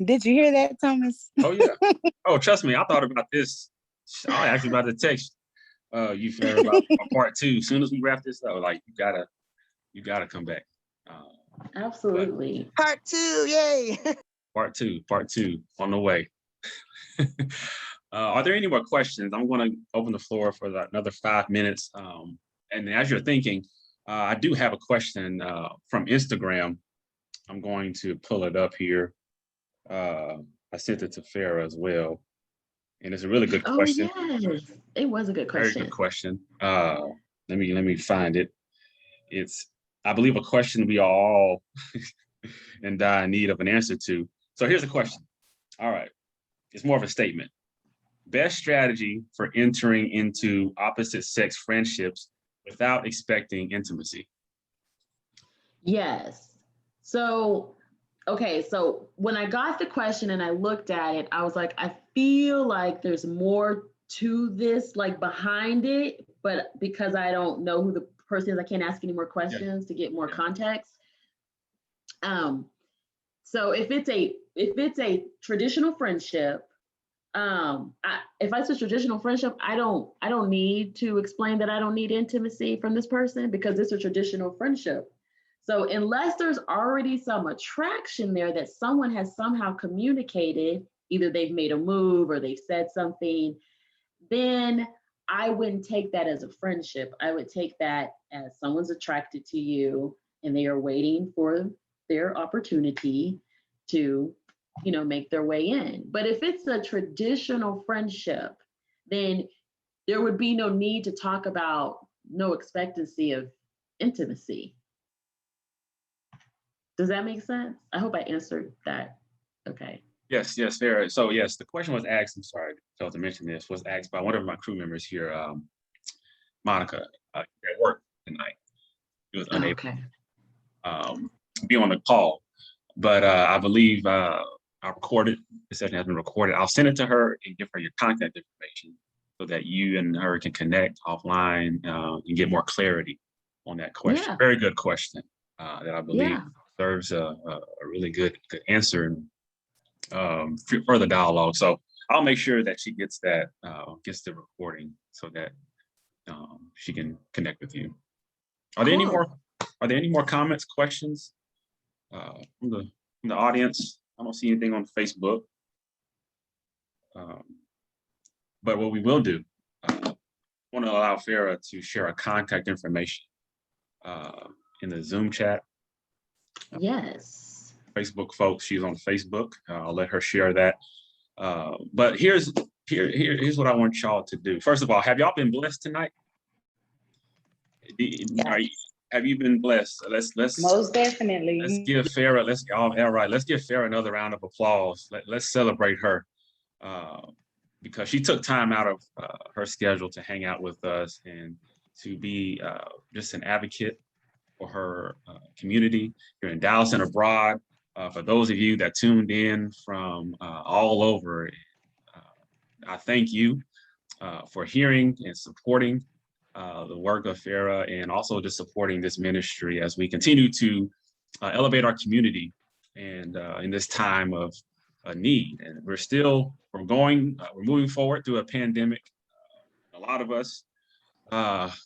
Did you hear that, Thomas? Oh yeah. Oh, trust me, I thought about this. I was actually about to text you Farah, about part 2. As soon as we wrap this up, like you gotta come back. Absolutely. Part 2, yay. Part two on the way. Are there any more questions? I'm going to open the floor for another 5 minutes. And as you're thinking, I do have a question from Instagram. I'm going to pull it up here. I sent it to Farah as well. And it's a really good question. Oh, yes. It was a good Very question. good question. Let me find it. It's, I believe, a question we are all in dire need of an answer to. So here's a question. All right. It's more of a statement. Best strategy for entering into opposite sex friendships without expecting intimacy. Yes. So, okay. So when I got the question and I looked at it, I was like, I feel like there's more to this, like behind it, but because I don't know who the person is, I can't ask any more questions to get more context. So if it's a traditional friendship, if it's a traditional friendship, I don't need to explain that I don't need intimacy from this person because it's a traditional friendship. So unless there's already some attraction there that someone has somehow communicated, either they've made a move or they've said something, then I wouldn't take that as a friendship. I would take that as someone's attracted to you and they are waiting for their opportunity to, make their way in. But if it's a traditional friendship, then there would be no need to talk about no expectancy of intimacy. Does that make sense? I hope I answered that. Okay. Yes, Farah. So yes, the question was asked, I'm sorry, I failed to mention this, was asked by one of my crew members here, Monica, at work tonight. He was unable to be on the call. But I believe I recorded, the session has been recorded. I'll send it to her and give her your contact information so that you and her can connect offline and get more clarity on that question. Yeah. Very good question that I believe serves a really good answer and further dialogue. So I'll make sure that she gets that, gets the recording so that she can connect with you. Are there any more comments, questions? From the audience? I don't see anything on Facebook. But what we will do, I want to allow Farah to share her contact information in the Zoom chat. Yes. Facebook folks, she's on Facebook. I'll let her share that. But here's what I want y'all to do. First of all, have y'all been blessed tonight? Have you been blessed? Let's most definitely. Let's give Farah. Let's give Farah another round of applause. Let's celebrate her because she took time out of her schedule to hang out with us and to be just an advocate for her community here in Dallas and abroad. For those of you that tuned in from all over, I thank you for hearing and supporting the work of Farah and also just supporting this ministry as we continue to elevate our community and in this time of need. And we're moving forward through a pandemic. A lot of us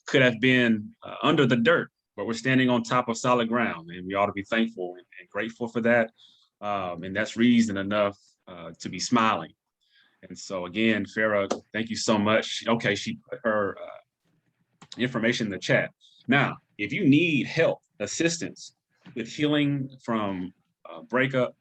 could have been under the dirt, but we're standing on top of solid ground and we ought to be thankful and grateful for that. And that's reason enough to be smiling. And so again, Farah, thank you so much. Okay, she put her information in the chat. Now, if you need help, assistance with healing from a breakup,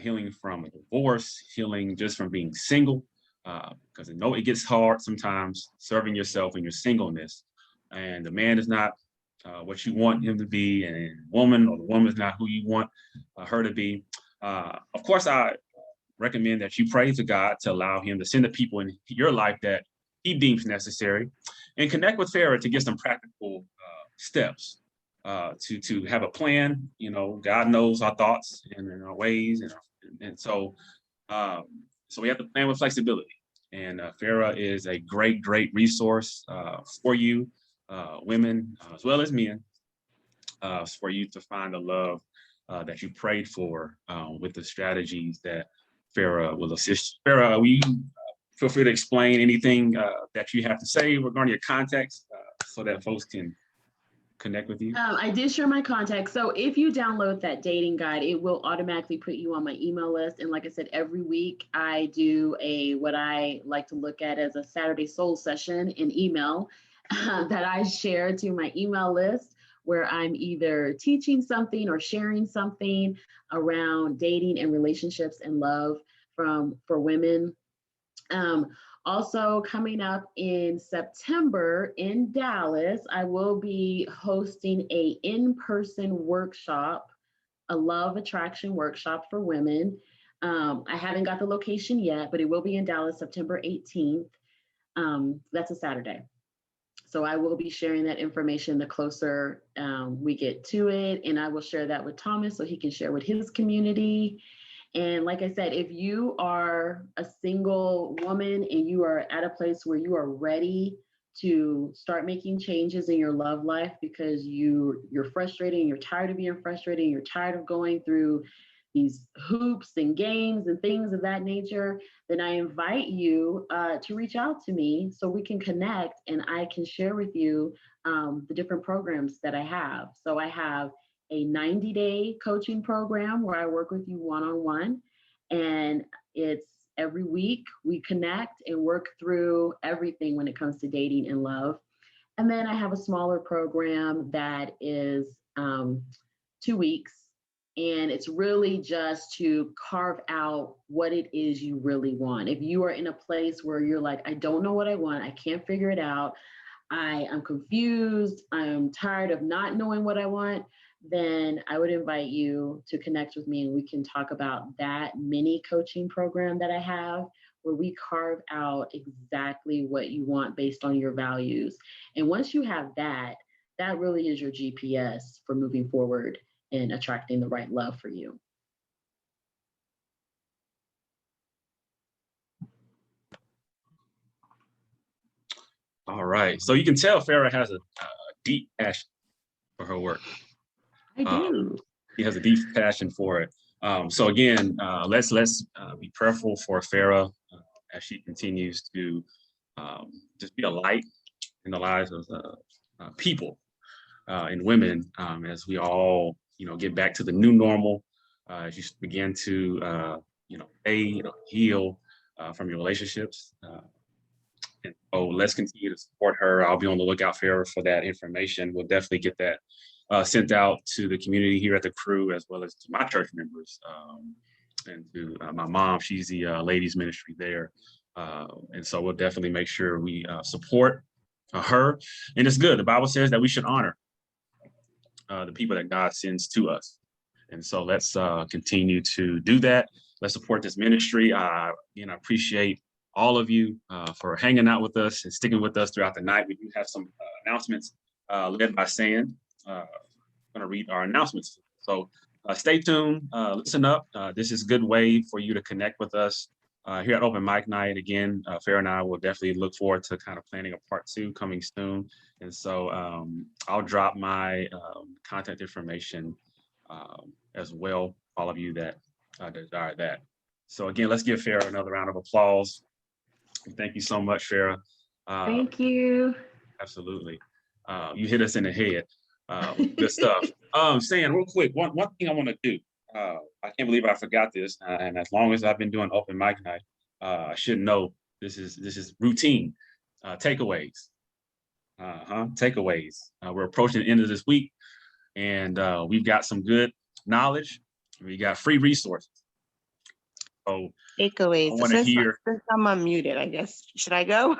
healing from a divorce, healing just from being single, because I know it gets hard sometimes serving yourself in your singleness, and the man is not what you want him to be, and the woman is not who you want her to be. Of course, I recommend that you pray to God to allow him to send the people in your life that he deems necessary, and connect with Farah to get some practical steps to have a plan. You know, God knows our thoughts and our ways, and so so we have to plan with flexibility. And Farah is a great resource for you, women as well as men, for you to find the love that you prayed for with the strategies that Farah will assist. Farah, will you feel free to explain anything that you have to say regarding your context so that folks can connect with you? I did share my contact. So if you download that dating guide, it will automatically put you on my email list. And like I said, every week I do what I like to look at as a Saturday soul session in email that I share to my email list, where I'm either teaching something or sharing something around dating and relationships and love for women. Also coming up in September in Dallas, I will be hosting a in-person workshop, a love attraction workshop for women. I haven't got the location yet, but it will be in Dallas, September 18th. That's a Saturday. So I will be sharing that information the closer we get to it, and I will share that with Thomas so he can share with his community. And like I said, if you are a single woman and you are at a place where you are ready to start making changes in your love life because you're frustrated and you're tired of being frustrated and you're tired of going through these hoops and games and things of that nature, then I invite you to reach out to me so we can connect and I can share with you the different programs that I have. So I have a 90-day coaching program where I work with you one-on-one, and it's every week we connect and work through everything when it comes to dating and love. And then I have a smaller program that is 2 weeks, and it's really just to carve out what it is you really want. If you are in a place where you're like, I don't know what I want, I can't figure it out, I am confused, I'm tired of not knowing what I want, then I would invite you to connect with me and we can talk about that mini coaching program that I have, where we carve out exactly what you want based on your values. And once you have that, that really is your GPS for moving forward and attracting the right love for you. All right. So you can tell Farah has a deep passion for her work. I do. He has a deep passion for it. So again, let's be prayerful for Farah as she continues to just be a light in the lives of people and women as we all, get back to the new normal. As you begin to, heal from your relationships. And so let's continue to support her. I'll be on the lookout for that information. We'll definitely get that sent out to the community here at the crew, as well as to my church members and to my mom. She's the ladies ministry there. And so we'll definitely make sure we support her. And it's good. The Bible says that we should honor the people that God sends to us. And so let's continue to do that. Let's support this ministry. I appreciate all of you for hanging out with us and sticking with us throughout the night. We do have some announcements led by Sand. I'm going to read our announcements. So stay tuned, listen up. This is a good way for you to connect with us here at Open Mic Night. Again, Farah and I will definitely look forward to kind of planning a part 2 coming soon. And so I'll drop my contact information as well, all of you that desire that. So again, let's give Farah another round of applause. Thank you so much, Farah. Thank you. Absolutely. You hit us in the head. Good stuff. Saying real quick, one thing I want to do. I can't believe I forgot this. And as long as I've been doing Open Mic Night, I should know this is routine. Takeaways. Takeaways. We're approaching the end of this week, and we've got some good knowledge. We got free resources. So takeaways. I want to hear. Since I'm unmuted, I guess. Should I go?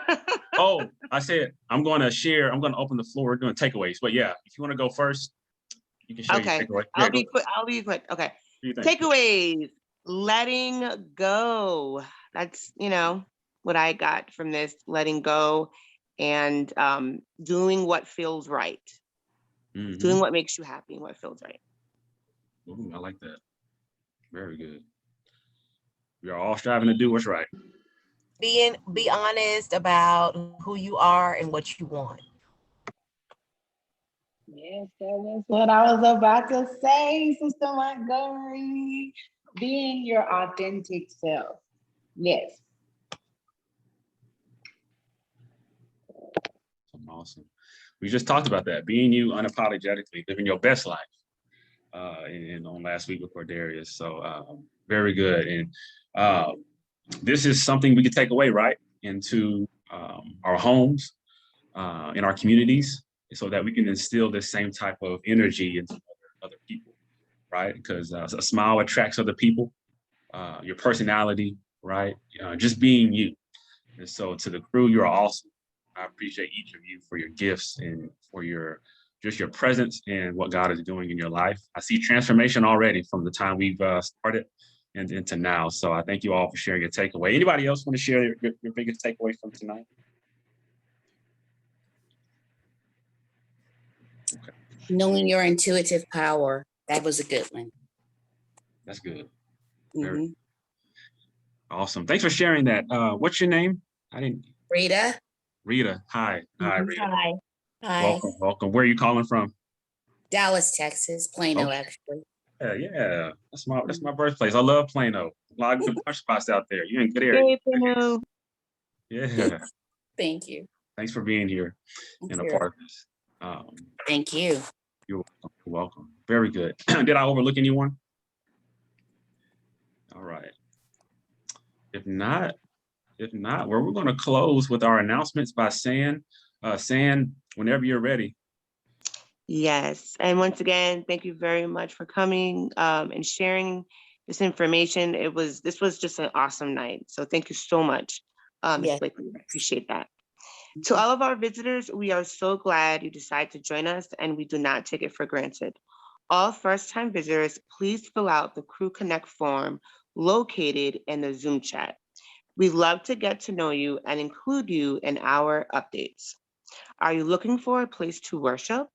Oh, I said I'm going to share. I'm going to open the floor. We're doing takeaways. But yeah, if you want to go first, you can share your takeaway. I'll be quick. Okay. Takeaways. Letting go. That's, what I got from this, letting go and doing what feels right, doing what makes you happy and what feels right. Ooh, I like that. Very good. We are all striving to do what's right. Be honest about who you are and what you want. Yes, that was what I was about to say, Sister Montgomery. Being your authentic self. Yes. Awesome. We just talked about that, being you unapologetically, living your best life. And on last week with Cordarius. So very good. And this is something we can take away, right, into our homes, in our communities, so that we can instill this same type of energy into other people, right? Because a smile attracts other people, your personality, right? Just being you. And so to the crew, you're awesome. I appreciate each of you for your gifts and for your presence and what God is doing in your life. I see transformation already from the time we've started and into now. So I thank you all for sharing your takeaway. Anybody else want to share your biggest takeaway from tonight? Okay. Knowing your intuitive power. That was a good one. That's good. Very awesome. Thanks for sharing that. What's your name? I didn't. Rita. Rita. Hi. Hi, Rita. Hi. Hi. Welcome. Welcome. Where are you calling from? Dallas, Texas. Plano, actually. Yeah. That's my birthplace. I love Plano. A lot of good brunch spots out there. You're in good area. Yeah. Thank you. Thanks for being here and a part of this. Thank you. You're welcome. Very good. Did I overlook anyone? All right. If not, we're going to close with our announcements by San. San, whenever you're ready. Yes, and once again, thank you very much for coming and sharing this information. This was just an awesome night. So thank you so much, Ms. Blakely. I appreciate that. To all of our visitors, we are so glad you decided to join us, and we do not take it for granted. All first-time visitors, please fill out the Crew Connect form located in the Zoom chat. We'd love to get to know you and include you in our updates. Are you looking for a place to worship?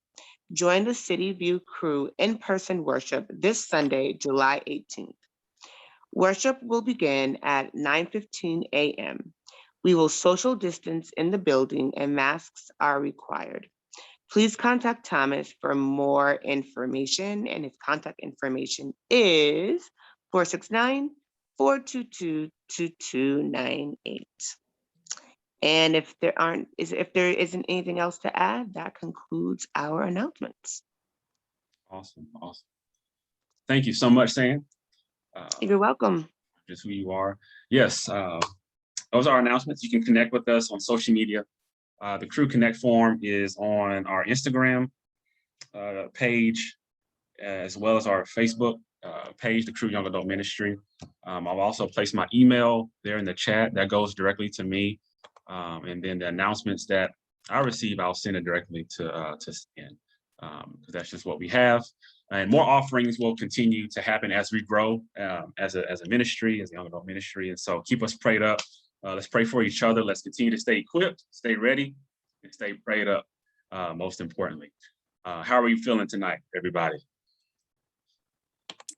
Join the City View Crew in-person worship this Sunday, July 18th. Worship will begin at 9:15 a.m. We will social distance in the building and masks are required. Please contact Thomas for more information, and his contact information is 469-422-2298. And if there isn't anything else to add, that concludes our announcements. Awesome. Thank you so much, Sam. You're welcome. Just who you are. Yes, those are our announcements. You can connect with us on social media. The Crew Connect form is on our Instagram page, as well as our Facebook page, the Crew Young Adult Ministry. I'll also place my email there in the chat. That goes directly to me. And then the announcements that I receive, I'll send it directly to Stan, because that's just what we have. And more offerings will continue to happen as we grow as a ministry, as a young adult ministry. And so keep us prayed up. Let's pray for each other. Let's continue to stay equipped, stay ready, and stay prayed up, most importantly. How are you feeling tonight, everybody?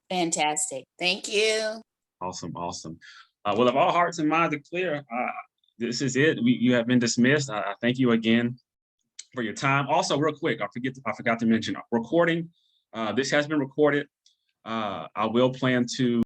Fantastic. Thank you. Awesome. Well, if all hearts and minds are clear, this is it. You have been dismissed. I thank you again for your time. Also, real quick, I forgot to mention recording. This has been recorded. I will plan to